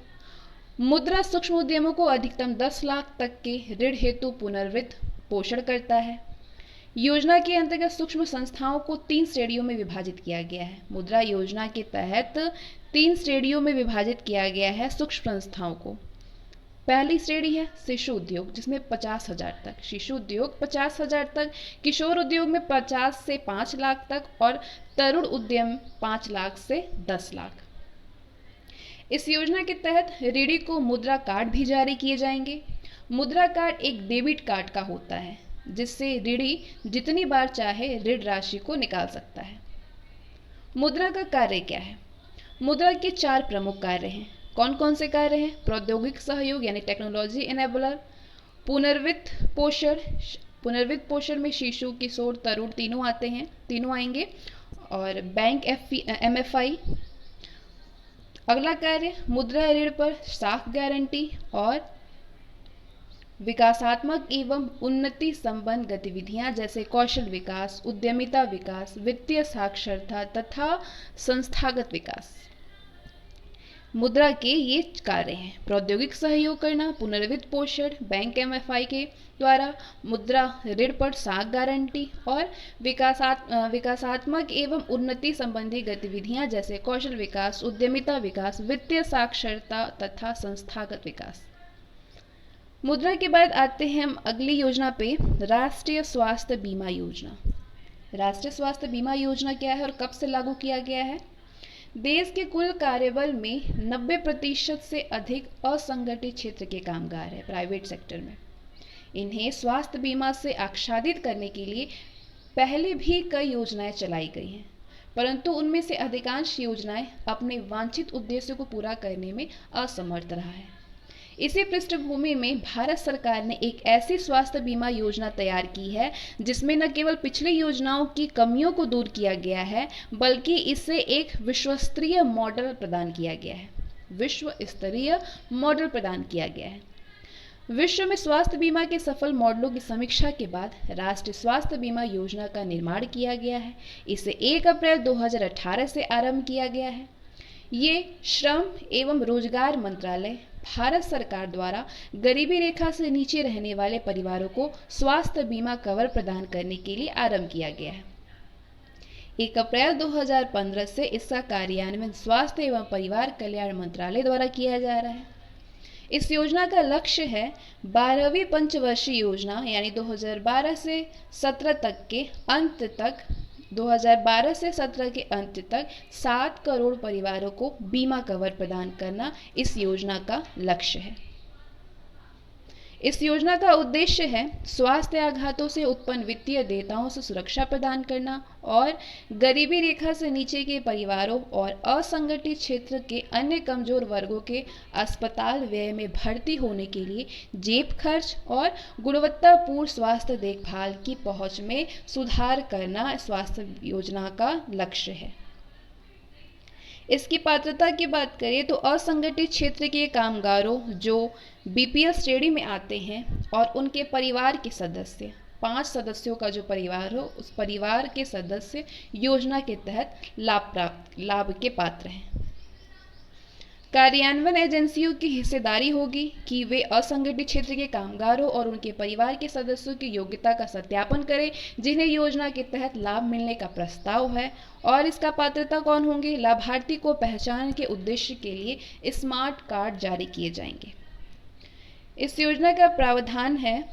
मुद्रा सूक्ष्म उद्यमों को अधिकतम 10 लाख तक के ऋण हेतु पुनर्वित्त पोषण करता है। योजना के अंतर्गत सूक्ष्म संस्थाओं को 3 श्रेणियों में विभाजित किया गया है। मुद्रा योजना के तहत 3 श्रेणियों में विभाजित किया गया है सूक्ष्म संस्थाओं को। पहली श्रेणी है शिशु उद्योग, जिसमें 50,000 तक, शिशु उद्योग 50,000 तक, किशोर उद्योग में 50 से 5 लाख तक और तरुण उद्यम 5 लाख से 10 लाख। इस योजना के तहत ऋणी को मुद्रा कार्ड भी जारी किए जाएंगे। मुद्रा कार्ड एक डेबिट कार्ड का होता है, जिससे ऋणी जितनी बार चाहे ऋण राशि को निकाल सकता है। मुद्रा का कार्य क्या है? मुद्रा के 4 प्रमुख कार्य हैं। कौन कौन से कार्य हैं? प्रौद्योगिक सहयोग यानी टेक्नोलॉजी एनेबलर, पुनर्वित्त पोषण में शिशु, किशोर, तरुण तीनों आएंगे, और बैंक एमएफआई। अगला कार्य मुद्रा ऋण पर साख गारंटी और विकासात्मक एवं उन्नति संबंध गतिविधियां जैसे कौशल विकास, उद्यमिता विकास, वित्तीय साक्षरता तथा संस्थागत विकास। मुद्रा के ये कार्य हैं: प्रौद्योगिक सहयोग करना, पुनर्वित्त पोषण, बैंक एमएफआई के द्वारा मुद्रा ऋण पर साख गारंटी और विकासात्मक एवं उन्नति संबंधी गतिविधियां जैसे कौशल विकास, उद्यमिता विकास, वित्तीय साक्षरता तथा संस्थागत विकास। मुद्रा के बाद आते हैं हम अगली योजना पे, राष्ट्रीय स्वास्थ्य बीमा योजना। राष्ट्रीय स्वास्थ्य बीमा योजना क्या है और कब से लागू किया गया है? देश के कुल कार्यबल में 90% से अधिक असंगठित क्षेत्र के कामगार हैं, प्राइवेट सेक्टर में। इन्हें स्वास्थ्य बीमा से आच्छादित करने के लिए पहले भी कई योजनाएं चलाई गई हैं, परंतु उनमें से अधिकांश योजनाएं अपने वांछित उद्देश्य को पूरा करने में असमर्थ रहा है। इसी पृष्ठभूमि में भारत सरकार ने एक ऐसी स्वास्थ्य बीमा योजना तैयार की है जिसमें न केवल पिछली योजनाओं की कमियों को दूर किया गया है, बल्कि इसे एक विश्वस्तरीय मॉडल प्रदान किया गया है। विश्व स्तरीय मॉडल प्रदान किया गया है। विश्व में स्वास्थ्य बीमा के सफल मॉडलों की समीक्षा के बाद राष्ट्रीय स्वास्थ्य बीमा योजना का निर्माण किया गया है। इसे 1 अप्रैल 2018 से आरंभ किया गया है। ये श्रम एवं रोजगार मंत्रालय, भारत सरकार द्वारा गरीबी रेखा से नीचे रहने वाले परिवारों को स्वास्थ्य बीमा कवर प्रदान करने के लिए आरंभ किया गया है। 1 अप्रैल 2015 से इसका कार्यान्वयन स्वास्थ्य एवं परिवार कल्याण मंत्रालय द्वारा किया जा रहा है। इस योजना का लक्ष्य है 12वीं पंचवर्षीय योजना यानी 2012 से 17 तक के अंत तक 2012 से 17 के अंत तक 7 करोड़ परिवारों को बीमा कवर प्रदान करना इस योजना का लक्ष्य है। इस योजना का उद्देश्य है स्वास्थ्य आघातों से उत्पन्न वित्तीय देयताओं से सुरक्षा प्रदान करना और गरीबी रेखा से नीचे के परिवारों और असंगठित क्षेत्र के अन्य कमजोर वर्गों के अस्पताल व्यय में भर्ती होने के लिए जेब खर्च और गुणवत्तापूर्ण स्वास्थ्य देखभाल की पहुंच में सुधार करना स्वास्थ्य योजना का लक्ष्य है। इसकी पात्रता की बात करें तो असंगठित क्षेत्र के कामगारों जो बीपीएल श्रेणी में आते हैं और उनके परिवार के सदस्य, 5 सदस्यों का जो परिवार हो, उस परिवार के सदस्य योजना के तहत लाभ के पात्र हैं। कार्यान्वयन एजेंसियों की हिस्सेदारी होगी कि वे असंगठित क्षेत्र के कामगारों और उनके परिवार के सदस्यों की योग्यता का सत्यापन करें जिन्हें योजना के तहत लाभ मिलने का प्रस्ताव है। और इसका पात्रता कौन होंगे? लाभार्थी को पहचान के उद्देश्य के लिए स्मार्ट कार्ड जारी किए जाएंगे। इस योजना का प्रावधान है,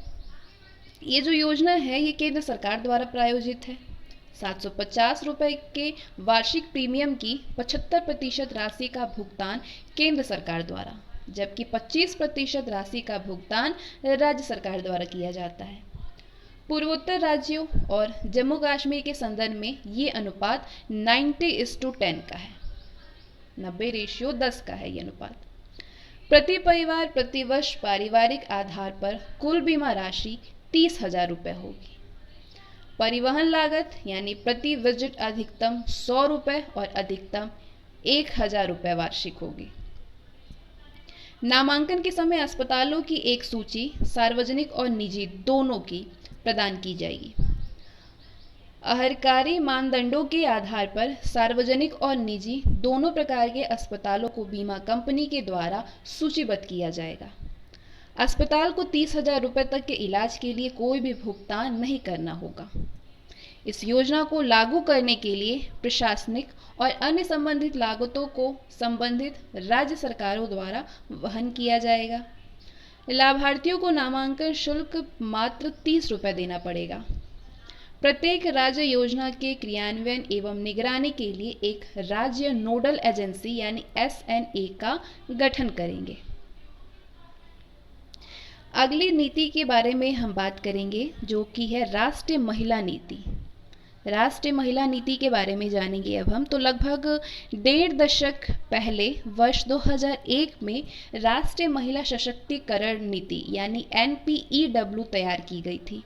ये जो योजना है ये केंद्र सरकार द्वारा प्रायोजित है। 750 रुपये के वार्षिक प्रीमियम की 75% राशि का भुगतान केंद्र सरकार द्वारा, जबकि 25% राशि का भुगतान राज्य सरकार द्वारा किया जाता है। पूर्वोत्तर राज्यों और जम्मू कश्मीर के संदर्भ में ये अनुपात 90:10 का है, 90:10 का है ये अनुपात। प्रति परिवार प्रति वर्ष पारिवारिक आधार पर कुल बीमा राशि 30,000 रुपये होगी। परिवहन लागत यानी प्रति विजिट अधिकतम 100 रुपये और अधिकतम 1,000 रुपये वार्षिक होगी। नामांकन के समय अस्पतालों की एक सूची सार्वजनिक और निजी दोनों की प्रदान की जाएगी। अहरकारी मानदंडों के आधार पर सार्वजनिक और निजी दोनों प्रकार के अस्पतालों को बीमा कंपनी के द्वारा सूचीबद्ध किया जाएगा। अस्पताल को 30,000 रुपये तक के इलाज के लिए कोई भी भुगतान नहीं करना होगा। इस योजना को लागू करने के लिए प्रशासनिक और अन्य संबंधित लागतों को संबंधित राज्य सरकारों द्वारा वहन किया जाएगा। लाभार्थियों को नामांकन शुल्क मात्र 30 रुपये देना पड़ेगा। प्रत्येक राज्य योजना के क्रियान्वयन एवं निगरानी के लिए एक राज्य नोडल एजेंसी यानी SNA का गठन करेंगे। अगली नीति के बारे में हम बात करेंगे जो कि है राष्ट्रीय महिला नीति। राष्ट्रीय महिला नीति के बारे में जानेंगे अब हम। तो लगभग 1.5 दशक पहले वर्ष 2001 में राष्ट्रीय महिला सशक्तिकरण नीति यानी NPEW तैयार की गई थी।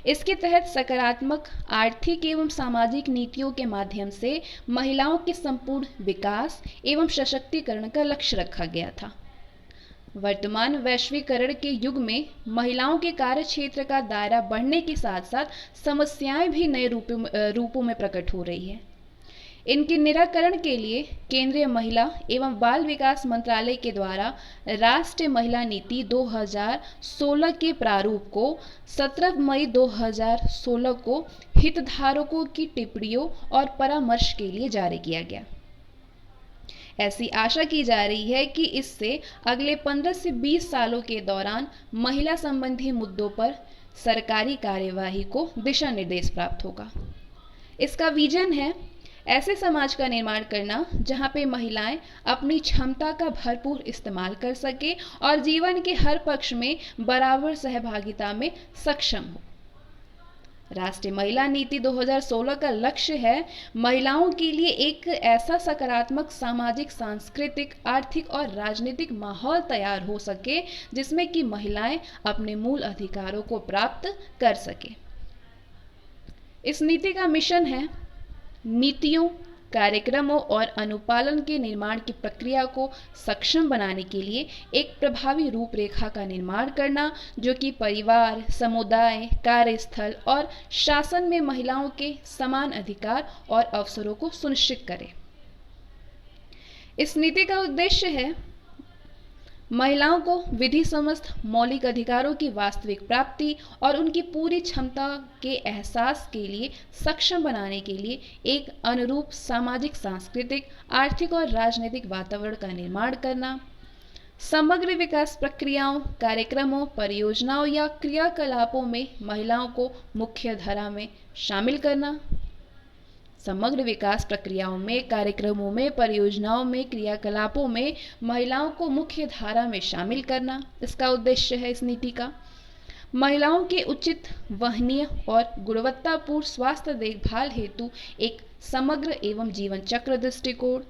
इसके तहत सकारात्मक आर्थिक एवं सामाजिक नीतियों के माध्यम से महिलाओं के संपूर्ण विकास एवं सशक्तिकरण का लक्ष्य रखा गया था। वर्तमान वैश्वीकरण के युग में महिलाओं के कार्य क्षेत्र का दायरा बढ़ने के साथ साथ समस्याएं भी नए रूपों में प्रकट हो रही है। इनके निराकरण के लिए केंद्रीय महिला एवं बाल विकास मंत्रालय के द्वारा राष्ट्रीय महिला नीति 2016 के प्रारूप को 17 मई 2016 को हितधारकों की टिप्पणियों और परामर्श के लिए जारी किया गया। ऐसी आशा की जा रही है कि इससे अगले 15 से 20 सालों के दौरान महिला संबंधी मुद्दों पर सरकारी कार्यवाही को दिशा निर्देश प्राप्त होगा। इसका विजन है ऐसे समाज का निर्माण करना जहां पे महिलाएं अपनी क्षमता का भरपूर इस्तेमाल कर सके और जीवन के हर पक्ष में बराबर सहभागिता में सक्षम हो। राष्ट्रीय महिला नीति 2016 का लक्ष्य है महिलाओं के लिए एक ऐसा सकारात्मक सामाजिक, सांस्कृतिक, आर्थिक और राजनीतिक माहौल तैयार हो सके जिसमें कि महिलाएं अपने मूल अधिकारों को प्राप्त कर सके। इस नीति का मिशन है नीतियों, कार्यक्रमों और अनुपालन के निर्माण की प्रक्रिया को सक्षम बनाने के लिए एक प्रभावी रूपरेखा का निर्माण करना, जो कि परिवार, समुदाय, कार्यस्थल और शासन में महिलाओं के समान अधिकार और अवसरों को सुनिश्चित करे। इस नीति का उद्देश्य है महिलाओं को विधि समस्त मौलिक अधिकारों की वास्तविक प्राप्ति और उनकी पूरी क्षमता के एहसास के लिए सक्षम बनाने के लिए एक अनुरूप सामाजिक, सांस्कृतिक, आर्थिक और राजनीतिक वातावरण का निर्माण करना, समग्र विकास प्रक्रियाओं, कार्यक्रमों, परियोजनाओं या क्रियाकलापों में महिलाओं को मुख्य धारा में शामिल करना, समग्र विकास प्रक्रियाओं में, कार्यक्रमों में, परियोजनाओं में, क्रियाकलापों में महिलाओं को मुख्य धारा में शामिल करना। इसका उद्देश्य है इस नीति का महिलाओं के उचित, वहनीय और गुणवत्तापूर्ण स्वास्थ्य देखभाल हेतु एक समग्र एवं जीवन चक्र दृष्टिकोण,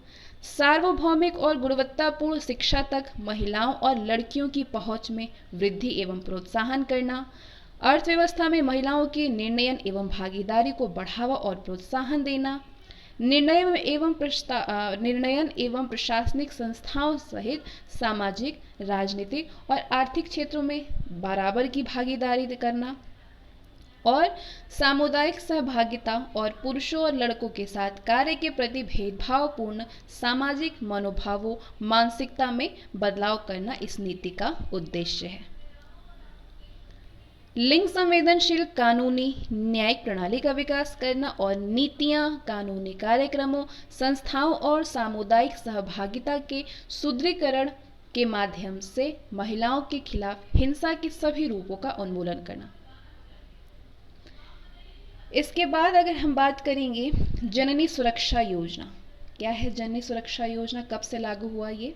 सार्वभौमिक और गुणवत्तापूर्ण शिक्षा तक महिलाओं और लड़कियों की पहुंच में वृद्धि एवं प्रोत्साहन करना, अर्थव्यवस्था में महिलाओं की निर्णयन एवं भागीदारी को बढ़ावा और प्रोत्साहन देना, निर्णयन एवं प्रशासनिक संस्थाओं सहित सामाजिक, राजनीतिक और आर्थिक क्षेत्रों में बराबर की भागीदारी करना और सामुदायिक सहभागिता और पुरुषों और लड़कों के साथ कार्य के प्रति भेदभावपूर्ण सामाजिक मनोभावों, मानसिकता में बदलाव करना इस नीति का उद्देश्य है। लिंग संवेदनशील कानूनी न्यायिक प्रणाली का विकास करना और नीतियां, कानूनी कार्यक्रमों, संस्थाओं और सामुदायिक सहभागिता के सुदृढ़ीकरण के माध्यम से महिलाओं के खिलाफ हिंसा के सभी रूपों का उन्मूलन करना। इसके बाद अगर हम बात करेंगे जननी सुरक्षा योजना, क्या है जननी सुरक्षा योजना, कब से लागू हुआ ये?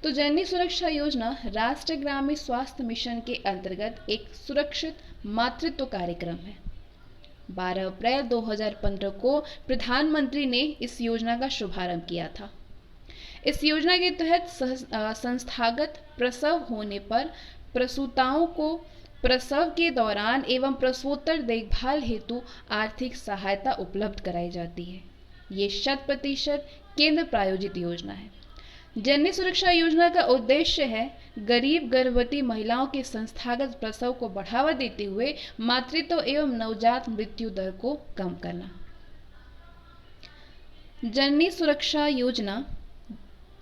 तो जननी सुरक्षा योजना राष्ट्रीय ग्रामीण स्वास्थ्य मिशन के अंतर्गत एक सुरक्षित मातृत्व कार्यक्रम है। 12 अप्रैल 2015 को प्रधानमंत्री ने इस योजना का शुभारंभ किया था। इस योजना के तहत संस्थागत प्रसव होने पर प्रसूताओं को प्रसव के दौरान एवं प्रसवोत्तर देखभाल हेतु आर्थिक सहायता उपलब्ध कराई जाती है। ये 100% केंद्र प्रायोजित योजना है। जननी सुरक्षा योजना का उद्देश्य है गरीब गर्भवती महिलाओं के संस्थागत प्रसव को बढ़ावा देते हुए मातृत्व एवं नवजात मृत्यु दर को कम करना। जननी सुरक्षा योजना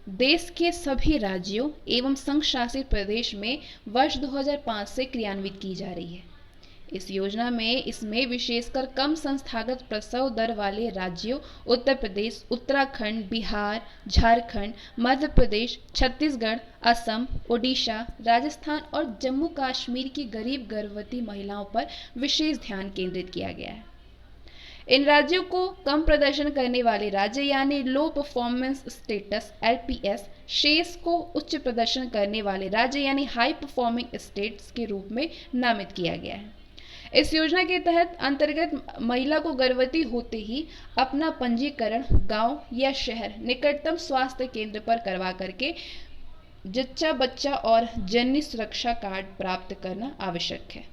देश के सभी राज्यों एवं संघ शासित प्रदेश में वर्ष 2005 से क्रियान्वित की जा रही है। इस योजना में इसमें विशेषकर कम संस्थागत प्रसव दर वाले राज्यों उत्तर प्रदेश, उत्तराखंड, बिहार, झारखंड, मध्य प्रदेश, छत्तीसगढ़, असम, ओडिशा, राजस्थान और जम्मू कश्मीर की गरीब गर्भवती महिलाओं पर विशेष ध्यान केंद्रित किया गया है। इन राज्यों को कम प्रदर्शन करने वाले राज्य यानी लो परफॉर्मेंस स्टेटस LPS, शेष को उच्च प्रदर्शन करने वाले राज्य यानी हाई परफॉर्मिंग स्टेट्स के रूप में नामित किया गया है। इस योजना के तहत अंतर्गत महिला को गर्भवती होते ही अपना पंजीकरण गांव या शहर निकटतम स्वास्थ्य केंद्र पर करवा करके जच्चा बच्चा और जननी सुरक्षा कार्ड प्राप्त करना आवश्यक है।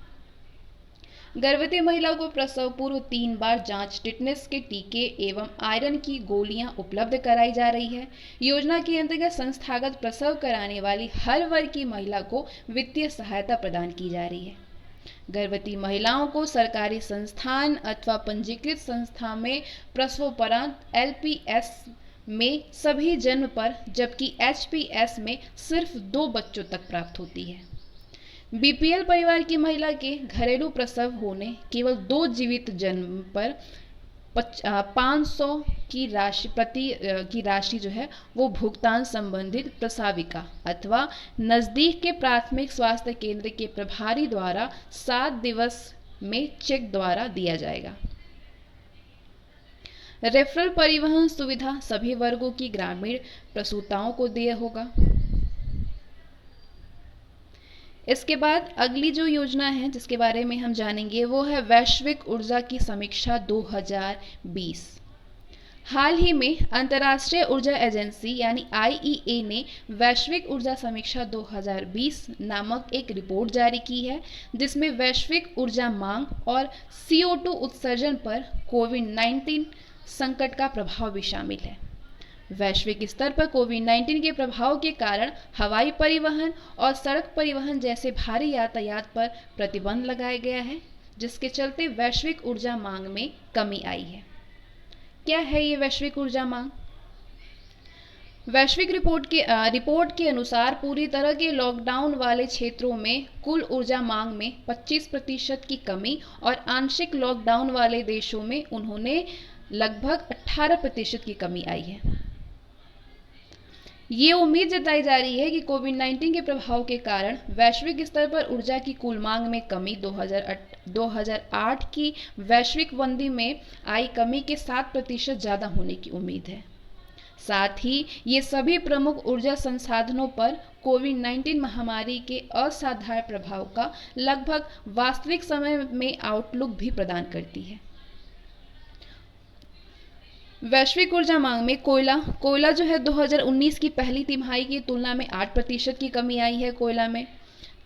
गर्भवती महिलाओं को प्रसव पूर्व 3 बार जांच, टिटनेस के टीके एवं आयरन की गोलियां उपलब्ध कराई जा रही है। योजना के अंतर्गत संस्थागत प्रसव कराने वाली हर वर्ग की महिला को वित्तीय सहायता प्रदान की जा रही है। गर्भवती महिलाओं को सरकारी संस्थान अथवा पंजीकृत संस्था में प्रसवोपरांत LPS में सभी जन्म पर, जबकि HPS में सिर्फ 2 बच्चों तक प्राप्त होती है। BPL परिवार की महिला के घरेलू प्रसव होने केवल 2 जीवित जन्म पर 500 की राशि जो है वो भुगतान संबंधित प्रसाविका अथवा नजदीक के प्राथमिक स्वास्थ्य केंद्र के प्रभारी द्वारा 7 दिवस में चेक द्वारा दिया जाएगा। रेफरल परिवहन सुविधा सभी वर्गों की ग्रामीण प्रसूताओं को देय होगा। इसके बाद अगली जो योजना है जिसके बारे में हम जानेंगे वो है वैश्विक ऊर्जा की समीक्षा 2020। हाल ही में अंतर्राष्ट्रीय ऊर्जा एजेंसी यानी IEA ने वैश्विक ऊर्जा समीक्षा 2020 नामक एक रिपोर्ट जारी की है, जिसमें वैश्विक ऊर्जा मांग और CO2 उत्सर्जन पर कोविड-19 संकट का प्रभाव भी शामिल है। वैश्विक स्तर पर कोविड-19 के प्रभाव के कारण हवाई परिवहन और सड़क परिवहन जैसे भारी यातायात पर प्रतिबंध लगाया गया है, जिसके चलते वैश्विक ऊर्जा मांग में कमी आई है। क्या है ये वैश्विक ऊर्जा मांग? वैश्विक रिपोर्ट के अनुसार पूरी तरह के लॉकडाउन वाले क्षेत्रों में कुल ऊर्जा मांग में 25% की कमी और आंशिक लॉकडाउन वाले देशों में उन्होंने लगभग 18% की कमी आई है। ये उम्मीद जताई जा रही है कि कोविड-19 के प्रभाव के कारण वैश्विक स्तर पर ऊर्जा की कुल मांग में कमी 2008 की वैश्विक मंदी में आई कमी के 7% ज़्यादा होने की उम्मीद है। साथ ही ये सभी प्रमुख ऊर्जा संसाधनों पर कोविड-19 महामारी के असाधारण प्रभाव का लगभग वास्तविक समय में आउटलुक भी प्रदान करती है। वैश्विक ऊर्जा मांग में कोयला जो है 2019 की पहली तिमाही की तुलना में 8% की कमी आई है। कोयला में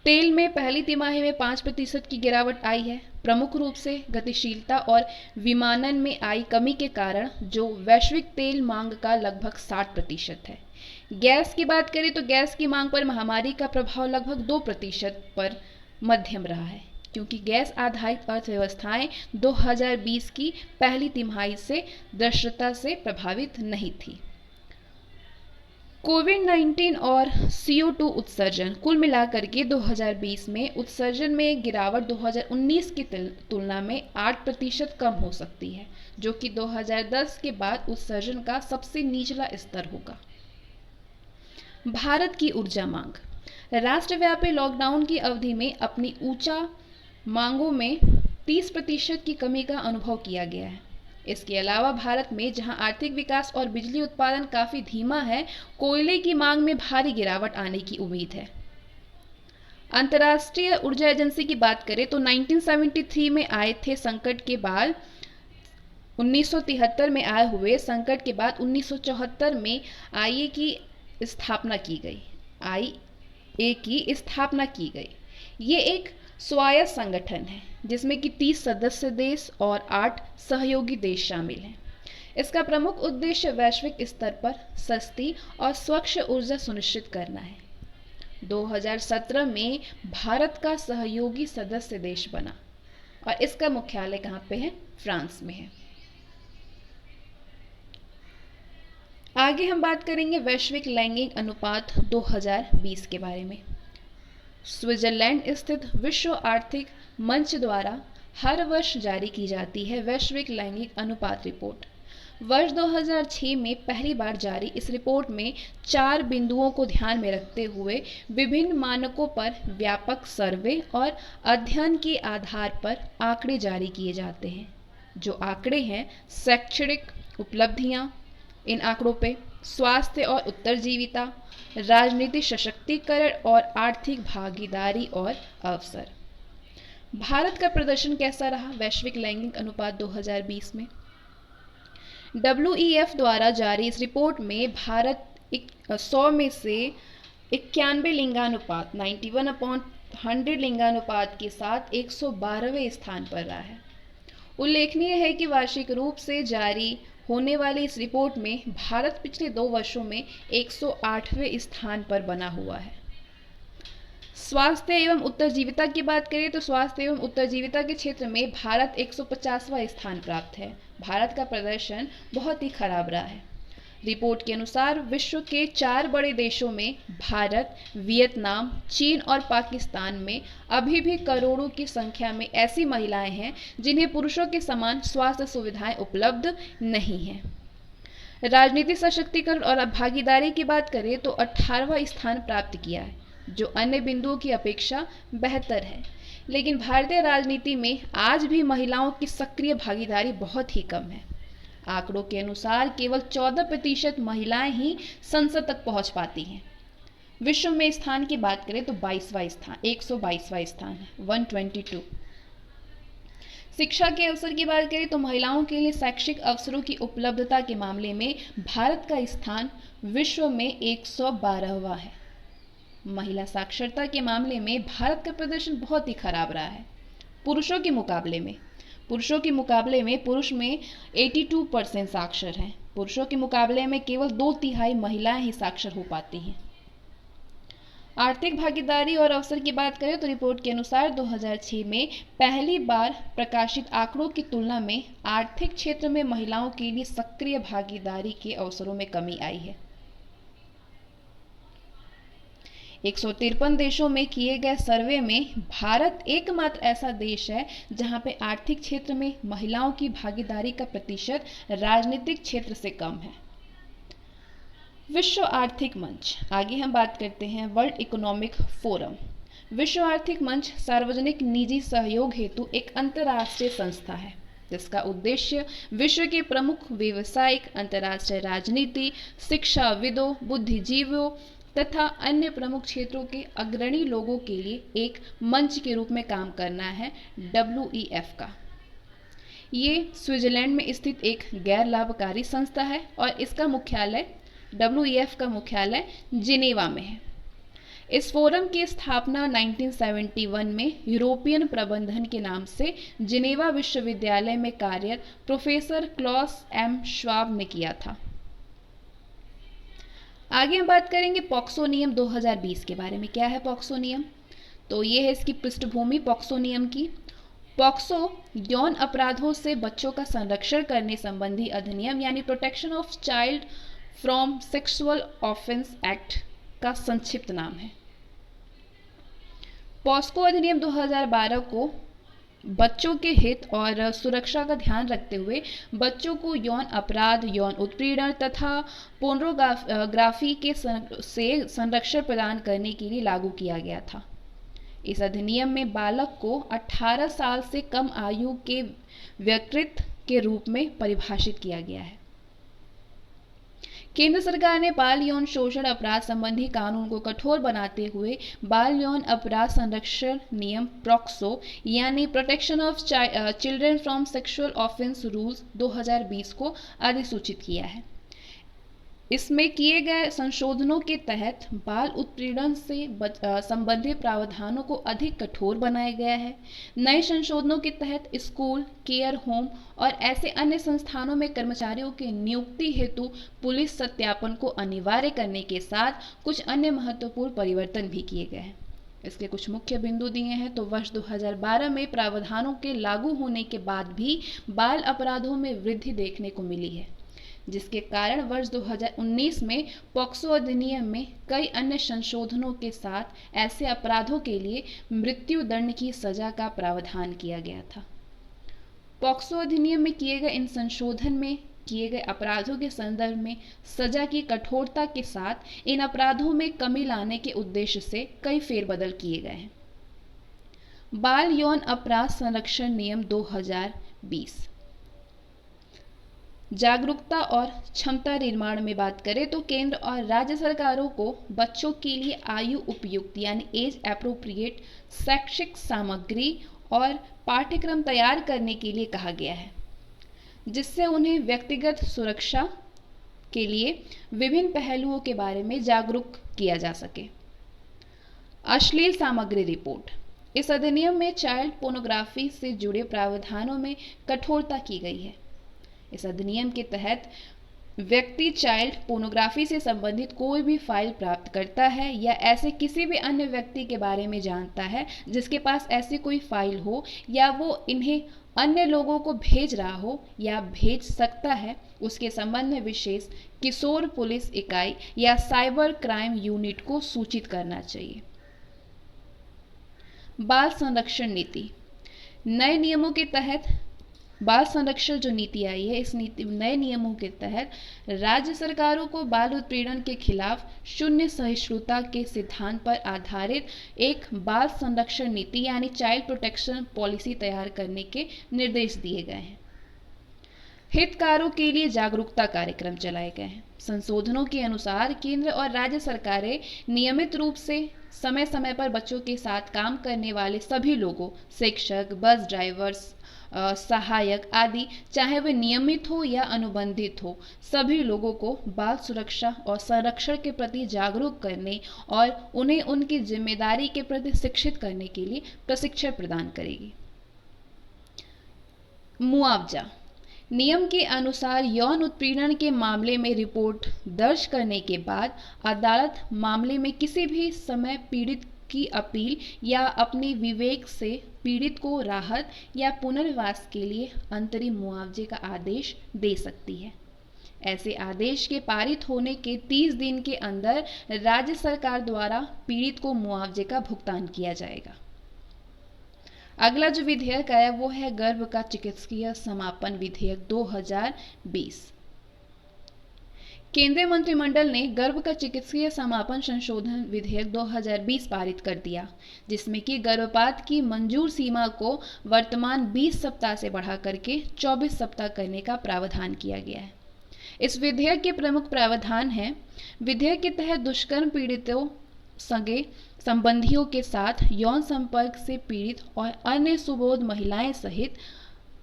तेल में पहली तिमाही में 5% की गिरावट आई है, प्रमुख रूप से गतिशीलता और विमानन में आई कमी के कारण, जो वैश्विक तेल मांग का लगभग 60% है। गैस की बात करें तो गैस की मांग पर महामारी का प्रभाव लगभग 2% पर मध्यम रहा है, क्योंकि गैस आधारित अर्थव्यवस्थाएं 2020 की पहली तिमाही से दृश्यता से प्रभावित नहीं थी। कोविड-19 और CO2 उत्सर्जन कुल मिलाकर के 2020 में उत्सर्जन में गिरावट 2019 की तुलना में 8% कम हो सकती है, जो कि 2010 के बाद उत्सर्जन का सबसे निचला स्तर होगा। भारत की ऊर्जा मांग। राष्ट्रव्यापी लॉकडाउन की अवधि में अपनी ऊंचा मांगों में 30% की कमी का अनुभव किया गया है। इसके अलावा भारत में जहां आर्थिक विकास और बिजली उत्पादन काफी धीमा है, कोयले की मांग में भारी गिरावट आने की उम्मीद है। अंतर्राष्ट्रीय ऊर्जा एजेंसी की बात करें तो 1973 में आए थे संकट के बाद 1973 में आए हुए संकट के बाद 1974 में IA की स्थापना की गई। ये एक स्वायत्त संगठन है जिसमें कि 30 सदस्य देश और 8 सहयोगी देश शामिल हैं। इसका प्रमुख उद्देश्य वैश्विक स्तर पर सस्ती और स्वच्छ ऊर्जा सुनिश्चित करना है। 2017 में भारत का सहयोगी सदस्य देश बना और इसका मुख्यालय कहाँ पे है? फ्रांस में है। आगे हम बात करेंगे वैश्विक लैंगिक अनुपात 2020 के बारे में। स्विट्जरलैंड स्थित विश्व आर्थिक मंच द्वारा हर वर्ष जारी की जाती है वैश्विक लैंगिक अनुपात रिपोर्ट। वर्ष 2006 में पहली बार जारी इस रिपोर्ट में 4 बिंदुओं को ध्यान में रखते हुए विभिन्न मानकों पर व्यापक सर्वे और अध्ययन के आधार पर आंकड़े जारी किए जाते हैं। जो आंकड़े हैं शैक्षणिक उपलब्धियां, इन आंकड़ों पे स्वास्थ्य और उत्तरजीविता, राजनीतिक सशक्तिकरण और आर्थिक भागीदारी और अवसर। भारत का प्रदर्शन कैसा रहा वैश्विक लैंगिक अनुपात 2020 में? WEF द्वारा जारी इस रिपोर्ट में भारत 100 में से 91 लिंगानुपात 91/100 लिंगानुपात के साथ 112वें स्थान पर रहा है। उल्लेखनीय है कि वार्षिक रूप से जारी होने वाली इस रिपोर्ट में भारत पिछले 2 वर्षों में 108वें स्थान पर बना हुआ है। स्वास्थ्य एवं उत्तरजीविता की बात करें तो स्वास्थ्य एवं उत्तरजीविता के क्षेत्र में भारत 150वां स्थान प्राप्त है। भारत का प्रदर्शन बहुत ही खराब रहा है। रिपोर्ट के अनुसार विश्व के 4 बड़े देशों में भारत, वियतनाम, चीन और पाकिस्तान में अभी भी करोड़ों की संख्या में ऐसी महिलाएं हैं जिन्हें पुरुषों के समान स्वास्थ्य सुविधाएं उपलब्ध नहीं हैं। राजनीतिक सशक्तिकरण और भागीदारी की बात करें तो 18वां स्थान प्राप्त किया है, जो अन्य बिंदुओं की अपेक्षा बेहतर है। लेकिन भारतीय राजनीति में आज भी महिलाओं की सक्रिय भागीदारी बहुत ही कम है। आंकड़ों के अनुसार केवल 14% महिलाएं ही संसद तक पहुंच पाती हैं। विश्व में स्थान की बात करें तो 22वां स्थान 122वां स्थान है, 122। शिक्षा के अवसर की बात करें तो महिलाओं के लिए शैक्षिक अवसरों की उपलब्धता के मामले में भारत का स्थान विश्व में 112वां है। महिला साक्षरता के मामले में भारत का प्रदर्शन बहुत ही खराब रहा है। पुरुषों के मुकाबले में पुरुष में 82% साक्षर हैं। पुरुषों के मुकाबले में केवल 2/3 महिलाएं ही साक्षर हो पाती हैं। आर्थिक भागीदारी और अवसर की बात करें तो रिपोर्ट के अनुसार 2006 में पहली बार प्रकाशित आंकड़ों की तुलना में आर्थिक क्षेत्र में महिलाओं के लिए सक्रिय भागीदारी के अवसरों में कमी आई है। 153 देशों में किए गए सर्वे में भारत एकमात्र ऐसा देश है जहां पे आर्थिक क्षेत्र में महिलाओं की भागीदारी का प्रतिशत राजनीतिक क्षेत्र से कम है। विश्व आर्थिक मंच, आगे हम बात करते हैं वर्ल्ड इकोनॉमिक फोरम। विश्व आर्थिक मंच सार्वजनिक निजी सहयोग हेतु एक अंतर्राष्ट्रीय संस्था है जिसका उद्देश्य विश्व के प्रमुख व्यावसायिक, अंतर्राष्ट्रीय राजनीति, शिक्षाविदों, बुद्धिजीवियों तथा अन्य प्रमुख क्षेत्रों के अग्रणी लोगों के लिए एक मंच के रूप में काम करना है। WEF का ये स्विट्जरलैंड में स्थित एक गैर लाभकारी संस्था है और इसका मुख्यालय WEF का मुख्यालय जिनेवा में है। इस फोरम की स्थापना 1971 में यूरोपियन प्रबंधन के नाम से जिनेवा विश्वविद्यालय में कार्यरत प्रोफेसर क्लॉस M श्वाब ने किया था। आगे हम बात करेंगे पॉक्सो नियम 2020 के बारे में। क्या है पॉक्सो नियम? तो ये है इसकी पृष्ठभूमि पॉक्सो नियम की। पॉक्सो यौन अपराधों से बच्चों का संरक्षण करने संबंधी अधिनियम यानी protection of child from sexual offence act का संक्षिप्त नाम है। पॉस्को अधिनियम 2012 को बच्चों के हित और सुरक्षा का ध्यान रखते हुए बच्चों को यौन अपराध, यौन उत्पीड़न तथा पोर्नोग्राफी से संरक्षण प्रदान करने के लिए लागू किया गया था। इस अधिनियम में बालक को 18 साल से कम आयु के व्यक्तित्व के रूप में परिभाषित किया गया है। केंद्र सरकार ने बाल यौन शोषण अपराध संबंधी कानून को कठोर बनाते हुए बाल यौन अपराध संरक्षण नियम प्रॉक्सो यानी protection of children from sexual offence rules 2020 को अधिसूचित किया है। इसमें किए गए संशोधनों के तहत बाल उत्पीड़न से संबंधित प्रावधानों को अधिक कठोर बनाया गया है। नए संशोधनों के तहत स्कूल, केयर होम और ऐसे अन्य संस्थानों में कर्मचारियों की नियुक्ति हेतु पुलिस सत्यापन को अनिवार्य करने के साथ कुछ अन्य महत्वपूर्ण परिवर्तन भी किए गए हैं। इसके कुछ मुख्य बिंदु दिए हैं। तो वर्ष 2012 में प्रावधानों के लागू होने के बाद भी बाल अपराधों में वृद्धि देखने को मिली है, जिसके कारण वर्ष 2019 में पॉक्सो अधिनियम में कई अन्य संशोधनों के साथ ऐसे अपराधों के लिए मृत्यु दंड की सजा का प्रावधान किया गया था। पॉक्सो अधिनियम में किए गए इन संशोधन में किए गए अपराधों के संदर्भ में सजा की कठोरता के साथ इन अपराधों में कमी लाने के उद्देश्य से कई फेरबदल किए गए हैं। बाल यौन अपराध संरक्षण नियम 2020। जागरूकता और क्षमता निर्माण में बात करें तो केंद्र और राज्य सरकारों को बच्चों के लिए आयु उपयुक्त यानी एज एप्रोप्रिएट शैक्षिक सामग्री और पाठ्यक्रम तैयार करने के लिए कहा गया है, जिससे उन्हें व्यक्तिगत सुरक्षा के लिए विभिन्न पहलुओं के बारे में जागरूक किया जा सके। अश्लील सामग्री रिपोर्ट। इस अधिनियम में चाइल्ड पोर्नोग्राफी से जुड़े प्रावधानों में कठोरता की गई है। इस अधिनियम के तहत व्यक्ति चाइल्ड पोर्नोग्राफी से संबंधित कोई भी फाइल प्राप्त करता है या ऐसे किसी भी अन्य व्यक्ति के बारे में जानता है जिसके पास ऐसी कोई फाइल हो या वो इन्हें अन्य लोगों को भेज रहा हो या भेज सकता है, उसके संबंध में विशेष किशोर पुलिस इकाई या साइबर क्राइम यूनिट को सूचित करना चाहिए। बाल संरक्षण नीति। नए नियमों के तहत बाल संरक्षण जो नीति आई है, इस नीति नए नियमों के तहत राज्य सरकारों को बाल उत्पीड़न के खिलाफ शून्य सहिष्णुता के सिद्धांत पर आधारित एक बाल संरक्षण नीति यानी चाइल्ड प्रोटेक्शन पॉलिसी तैयार करने के निर्देश दिए गए हैं। हितकारों के लिए जागरूकता कार्यक्रम चलाए गए हैं। संशोधनों के अनुसार केंद्र और राज्य सरकारें नियमित रूप से समय समय पर बच्चों के साथ काम करने वाले सभी लोगों, शिक्षक, बस ड्राइवर्स, सहायक आदि, चाहे वे नियमित हो या अनुबंधित हो, सभी लोगों को बाल सुरक्षा और संरक्षण के प्रति जागरूक करने और उन्हें उनकी जिम्मेदारी के प्रति शिक्षित करने के लिए प्रशिक्षण प्रदान करेगी। मुआवजा। नियम के अनुसार यौन उत्पीड़न के मामले में रिपोर्ट दर्ज करने के बाद अदालत मामले में किसी भी समय पीड़ित की अपील या अपने विवेक से पीड़ित को राहत या पुनर्वास के लिए अंतरिम मुआवजे का आदेश दे सकती है। ऐसे आदेश के पारित होने के 30 दिन के अंदर राज्य सरकार द्वारा पीड़ित को मुआवजे का भुगतान किया जाएगा। अगला जो विधेयक आया वो है गर्भ का चिकित्सकीय समापन विधेयक 2020। केंद्रीय मंत्रिमंडल ने गर्भ का चिकित्सकीय समापन संशोधन विधेयक 2020 पारित कर दिया, जिसमें कि गर्भपात की मंजूर सीमा को वर्तमान 20 सप्ताह से बढ़ा करके 24 सप्ताह करने का प्रावधान किया गया है। इस विधेयक के प्रमुख प्रावधान हैं। विधेयक के तहत दुष्कर्म पीड़ितों, सगे संबंधियों के साथ यौन संपर्क से पीड़ित और अन्य सुबोध महिलाएं सहित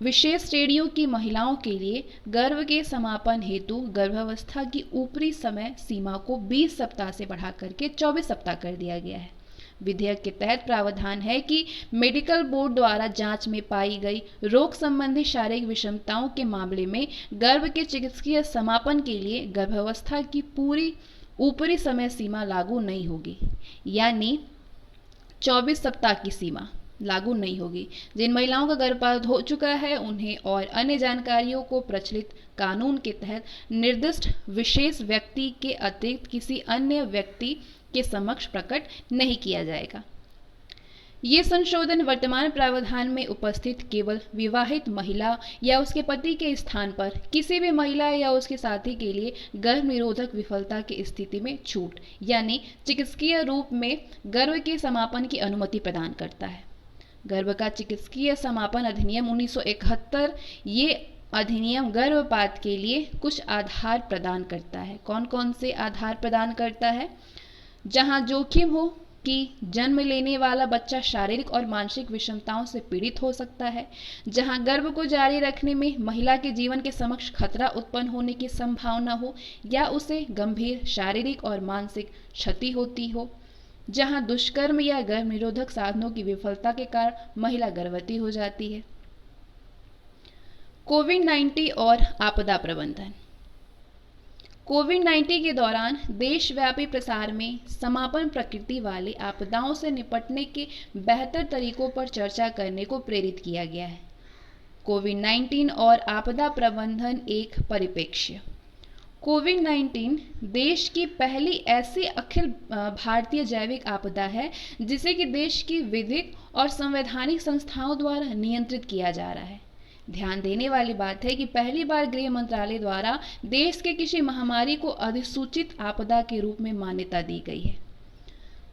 विशेष श्रेणियों की महिलाओं के लिए गर्भ के समापन हेतु गर्भावस्था की ऊपरी समय सीमा को 20 सप्ताह से बढ़ा करके 24 सप्ताह कर दिया गया है। विधेयक के तहत प्रावधान है कि मेडिकल बोर्ड द्वारा जांच में पाई गई रोग संबंधी शारीरिक विषमताओं के मामले में गर्भ के चिकित्सकीय समापन के लिए गर्भावस्था की पूरी ऊपरी समय सीमा लागू नहीं होगी, यानी 24 सप्ताह की सीमा लागू नहीं होगी। जिन महिलाओं का गर्भपात हो चुका है उन्हें और अन्य जानकारियों को प्रचलित कानून के तहत निर्दिष्ट विशेष व्यक्ति के अतिरिक्त किसी अन्य व्यक्ति के समक्ष प्रकट नहीं किया जाएगा। ये संशोधन वर्तमान प्रावधान में उपस्थित केवल विवाहित महिला या उसके पति के स्थान पर किसी भी महिला या उसके साथी के लिए गर्भ निरोधक विफलता की स्थिति में छूट यानी चिकित्सकीय रूप में गर्भ के समापन की अनुमति प्रदान करता है। गर्भ का चिकित्सकीय समापन अधिनियम 1971 ये अधिनियम गर्भपात के लिए कुछ आधार प्रदान करता है। कौन कौन से आधार प्रदान करता है? जहां जोखिम हो कि जन्म लेने वाला बच्चा शारीरिक और मानसिक विषमताओं से पीड़ित हो सकता है, जहां गर्भ को जारी रखने में महिला के जीवन के समक्ष खतरा उत्पन्न होने की संभावना हो या उसे गंभीर शारीरिक और मानसिक क्षति होती हो, जहां दुष्कर्म या गर्भ निरोधक साधनों की विफलता के कारण महिला गर्भवती हो जाती है। कोविड-19 और आपदा प्रबंधन। कोविड-19 के दौरान देशव्यापी प्रसार में समापन प्रकृति वाली आपदाओं से निपटने के बेहतर तरीकों पर चर्चा करने को प्रेरित किया गया है। कोविड-19 और आपदा प्रबंधन एक परिप्रेक्ष्य। कोविड-19 देश की पहली ऐसी अखिल भारतीय जैविक आपदा है जिसे कि देश की विधिक और संवैधानिक संस्थाओं द्वारा नियंत्रित किया जा रहा है। ध्यान देने वाली बात है कि पहली बार गृह मंत्रालय द्वारा देश के किसी महामारी को अधिसूचित आपदा के रूप में मान्यता दी गई है।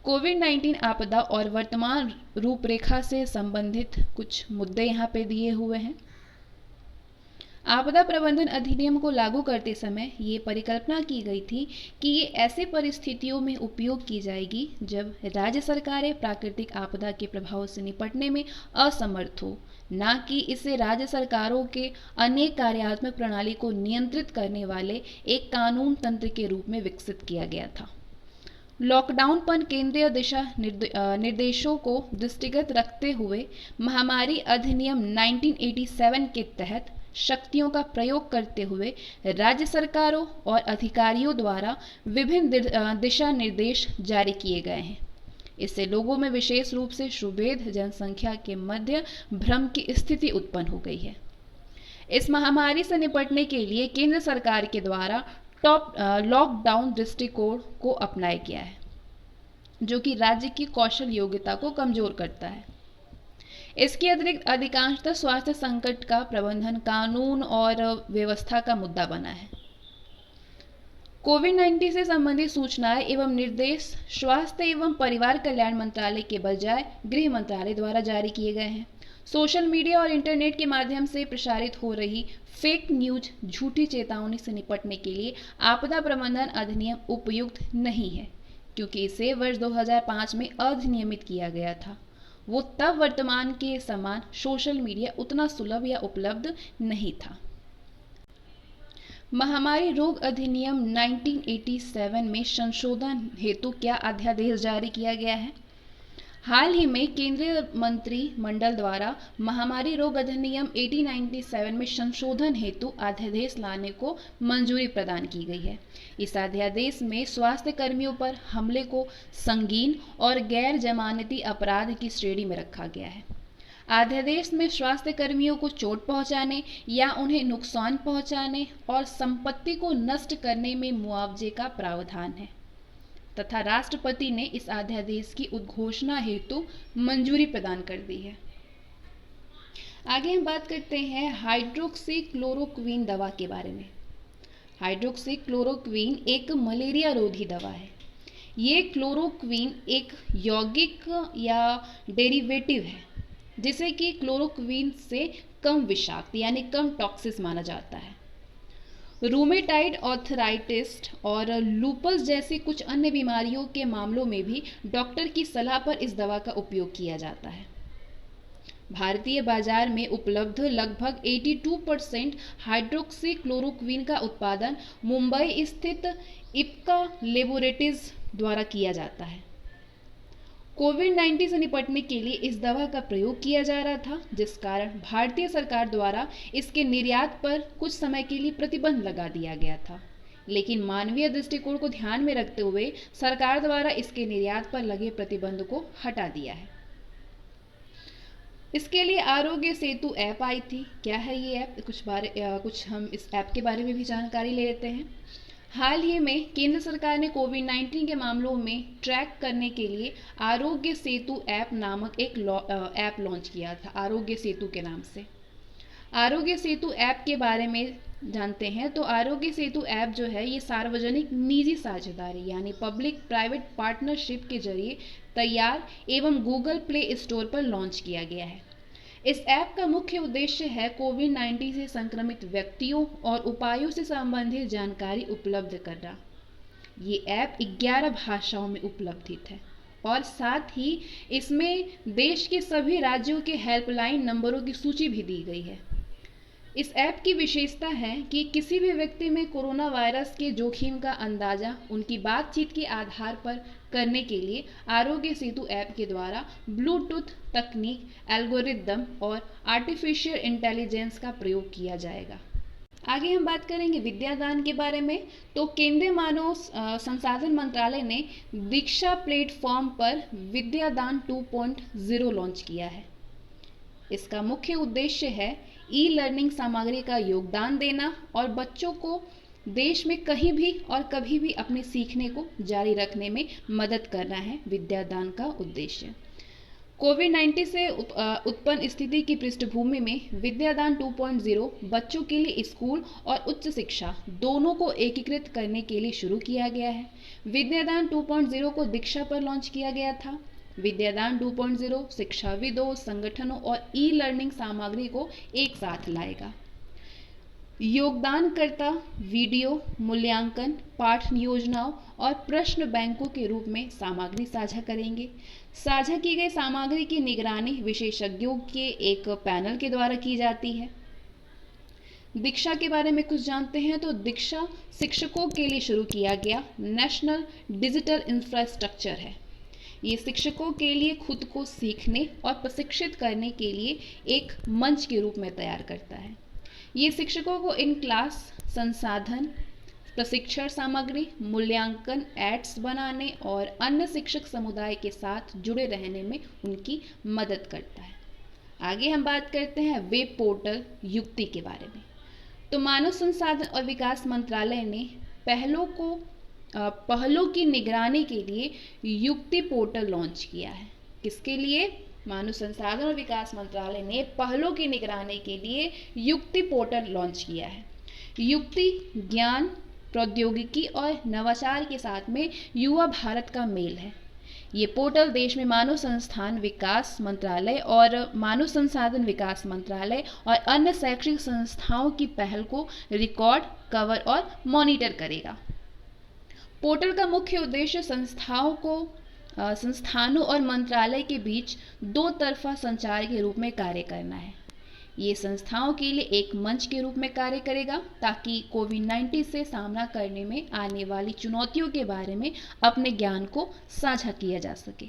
कोविड-19 आपदा और वर्तमान रूपरेखा से संबंधित कुछ मुद्दे यहाँ पे दिए हुए हैं। आपदा प्रबंधन अधिनियम को लागू करते समय ये परिकल्पना की गई थी कि ये ऐसे परिस्थितियों में उपयोग की जाएगी जब राज्य सरकारें प्राकृतिक आपदा के प्रभाव से निपटने में असमर्थ हो, न कि इसे राज्य सरकारों के अनेक कार्यात्मक प्रणाली को नियंत्रित करने वाले एक कानून तंत्र के रूप में विकसित किया गया था। लॉकडाउन पर केंद्रीय दिशा निर्देशों को दृष्टिगत रखते हुए महामारी अधिनियम 1987 के तहत शक्तियों का प्रयोग करते हुए राज्य सरकारों और अधिकारियों द्वारा विभिन्न दिशा निर्देश जारी किए गए हैं। इससे लोगों में विशेष रूप से सुवेध जनसंख्या के मध्य भ्रम की स्थिति उत्पन्न हो गई है। इस महामारी से निपटने के लिए केंद्र सरकार के द्वारा लॉकडाउन दृष्टिकोण को अपनाया गया है, जो कि राज्य की कौशल योग्यता को कमजोर करता है। इसके अतिरिक्त अधिकांशतः स्वास्थ्य संकट का प्रबंधन कानून और व्यवस्था का मुद्दा बना है। कोविड-19 से संबंधित सूचनाएं एवं निर्देश स्वास्थ्य एवं परिवार कल्याण मंत्रालय के बजाय गृह मंत्रालय द्वारा जारी किए गए हैं। सोशल मीडिया और इंटरनेट के माध्यम से प्रसारित हो रही फेक न्यूज, झूठी चेतावनी से निपटने के लिए आपदा प्रबंधन अधिनियम उपयुक्त नहीं है, क्योंकि इसे वर्ष 2005 में अधिनियमित किया गया था। वो तब वर्तमान के समान सोशल मीडिया उतना सुलभ या उपलब्ध नहीं था। महामारी रोग अधिनियम 1987 में संशोधन हेतु क्या अध्यादेश जारी किया गया है? हाल ही में केंद्रीय मंत्रिमंडल द्वारा महामारी रोग अधिनियम 1897 में संशोधन हेतु अध्यादेश लाने को मंजूरी प्रदान की गई है। इस अध्यादेश में स्वास्थ्य कर्मियों पर हमले को संगीन और गैर जमानती अपराध की श्रेणी में रखा गया है। अध्यादेश में स्वास्थ्य कर्मियों को चोट पहुंचाने या उन्हें नुकसान पहुंचाने और संपत्ति को नष्ट करने में मुआवजे का प्रावधान है तथा राष्ट्रपति ने इस अध्यादेश की उद्घोषणा हेतु मंजूरी प्रदान कर दी है। आगे हम बात करते हैं हाइड्रोक्सीक्लोरोक्वीन दवा के बारे में। हाइड्रोक्सीक्लोरोक्वीन एक मलेरिया रोधी दवा है। ये क्लोरोक्वीन एक यौगिक या डेरिवेटिव है जिसे कि क्लोरोक्वीन से कम विषाक्त यानी कम टॉक्सिस माना जाता है। रूमेटाइड आर्थराइटिस और लूपस जैसी कुछ अन्य बीमारियों के मामलों में भी डॉक्टर की सलाह पर इस दवा का उपयोग किया जाता है। भारतीय बाजार में उपलब्ध लगभग 82% हाइड्रोक्सीक्लोरोक्वीन का उत्पादन मुंबई स्थित इप्का लेबोरेटरीज द्वारा किया जाता है। कोविड-19 से निपटने के लिए इस दवा का प्रयोग किया जा रहा था, जिस कारण भारतीय सरकार द्वारा इसके निर्यात पर कुछ समय के लिए प्रतिबंध लगा दिया गया था। लेकिन मानवीय दृष्टिकोण को ध्यान में रखते हुए सरकार द्वारा इसके निर्यात पर लगे प्रतिबंध को हटा दिया है। इसके लिए आरोग्य सेतु ऐप आई थी। क्या है ये ऐप? कुछ हम इस ऐप के बारे में भी जानकारी ले लेते हैं। हाल ही में केंद्र सरकार ने कोविड-19 के मामलों में ट्रैक करने के लिए आरोग्य सेतु ऐप नामक एक ऐप लॉन्च किया था, आरोग्य सेतु के नाम से। आरोग्य सेतु ऐप के बारे में जानते हैं तो आरोग्य सेतु ऐप जो है ये सार्वजनिक निजी साझेदारी यानी पब्लिक प्राइवेट पार्टनरशिप के जरिए तैयार एवं गूगल प्ले स्टोर पर लॉन्च किया गया है। इस ऐप का मुख्य उद्देश्य है कोविड-19 से संक्रमित व्यक्तियों और उपायों से संबंधित जानकारी उपलब्ध करना। ये ऐप 11 भाषाओं में उपलब्ध है और साथ ही इसमें देश के सभी राज्यों के हेल्पलाइन नंबरों की सूची भी दी गई है। इस ऐप की विशेषता है कि किसी भी व्यक्ति में कोरोना वायरस के जोखिम का अंदाजा उनकी बातचीत के आधार पर करने के लिए आरोग्य सेतु ऐप के द्वारा ब्लूटूथ तकनीक, एल्गोरिदम और आर्टिफिशियल इंटेलिजेंस का प्रयोग किया जाएगा। आगे हम बात करेंगे विद्यादान के बारे में। तो केंद्रीय मानव संसाधन मंत्रालय ने दीक्षा प्लेटफॉर्म पर विद्यादान 2.0 लॉन्च किया है। इसका मुख्य उद्देश्य है ई लर्निंग सामग्री का योगदान देना और बच्चों को देश में कहीं भी और कभी भी अपने सीखने को जारी रखने में मदद करना है विद्यादान का उद्देश्य। कोविड-19 से उत्पन्न स्थिति की पृष्ठभूमि में विद्यादान 2.0 बच्चों के लिए स्कूल और उच्च शिक्षा दोनों को एकीकृत करने के लिए शुरू किया गया है। विद्यादान 2.0 को दीक्षा पर लॉन्च किया गया था। विद्यादान 2.0 शिक्षाविदों, संगठनों और ई लर्निंग सामग्री को एक साथ लाएगा। योगदानकर्ता वीडियो, मूल्यांकन, पाठ योजनाओं और प्रश्न बैंकों के रूप में सामग्री साझा करेंगे। साझा की गई सामग्री की निगरानी विशेषज्ञों के एक पैनल के द्वारा की जाती है। दीक्षा के बारे में कुछ जानते हैं तो दीक्षा शिक्षकों के लिए शुरू किया गया नेशनल डिजिटल इंफ्रास्ट्रक्चर है। ये शिक्षकों के लिए खुद को सीखने और प्रशिक्षित करने के लिए एक मंच के रूप में तैयार करता है। ये शिक्षकों को इन क्लास संसाधन, प्रशिक्षण सामग्री, मूल्यांकन, एड्स बनाने और अन्य शिक्षक समुदाय के साथ जुड़े रहने में उनकी मदद करता है। आगे हम बात करते हैं वेब पोर्टल युक्ति के बारे में। तो मानव संसाधन और विकास मंत्रालय ने पहलों की निगरानी के लिए युक्ति पोर्टल लॉन्च किया है। किसके लिए? मानव संसाधन और विकास मंत्रालय ने पहलों की निगरानी के लिए युक्ति पोर्टल लॉन्च किया है। युक्ति ज्ञान, प्रौद्योगिकी और नवाचार के साथ में युवा भारत का मेल है। ये पोर्टल देश में मानव संस्थान विकास मंत्रालय और मानव संसाधन विकास मंत्रालय और अन्य शैक्षिक संस्थाओं की पहल को रिकॉर्ड, कवर और मॉनिटर करेगा। पोर्टल का मुख्य उद्देश्य संस्थानों और मंत्रालय के बीच दो तरफा संचार के रूप में कार्य करना है। ये संस्थाओं के लिए एक मंच के रूप में कार्य करेगा ताकि कोविड-19 से सामना करने में आने वाली चुनौतियों के बारे में अपने ज्ञान को साझा किया जा सके।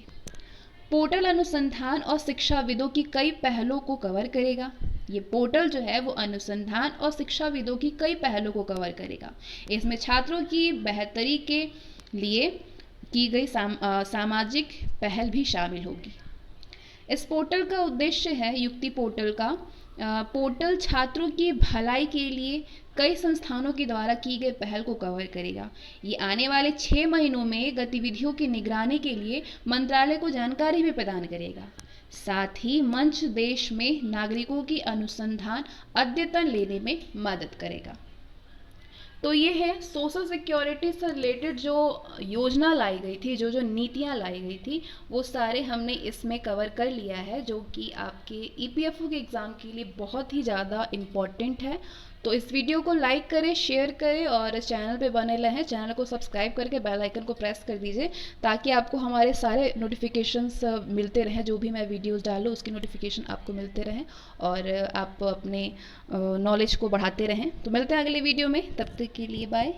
पोर्टल अनुसंधान और शिक्षाविदों की कई पहलों को कवर करेगा। ये पोर्टल जो है वो अनुसंधान और शिक्षाविदों की कई पहलों को कवर करेगा। इसमें छात्रों की बेहतरी के लिए की गई सामाजिक पहल भी शामिल होगी। इस पोर्टल का उद्देश्य है, युक्ति पोर्टल का पोर्टल छात्रों की भलाई के लिए कई संस्थानों के द्वारा की गई पहल को कवर करेगा। ये आने वाले 6 महीनों में गतिविधियों की निगरानी के लिए मंत्रालय को जानकारी भी प्रदान करेगा। साथ ही मंच देश में नागरिकों की अनुसंधान अद्यतन लेने में मदद करेगा। तो ये है सोशल सिक्योरिटी से रिलेटेड जो योजना लाई गई थी, जो नीतियाँ लाई गई थी, वो सारे हमने इसमें कवर कर लिया है, जो कि आपके ईपीएफओ के एग्ज़ाम के लिए बहुत ही ज़्यादा इम्पॉर्टेंट है। तो इस वीडियो को लाइक करें, शेयर करें और चैनल पे बने रहें। चैनल को सब्सक्राइब करके बेल आइकन को प्रेस कर दीजिए ताकि आपको हमारे सारे नोटिफिकेशंस मिलते रहें। जो भी मैं वीडियोस डालूँ उसकी नोटिफिकेशन आपको मिलते रहें और आप अपने नॉलेज को बढ़ाते रहें। तो मिलते हैं अगले वीडियो में, तब तक के लिए बाय।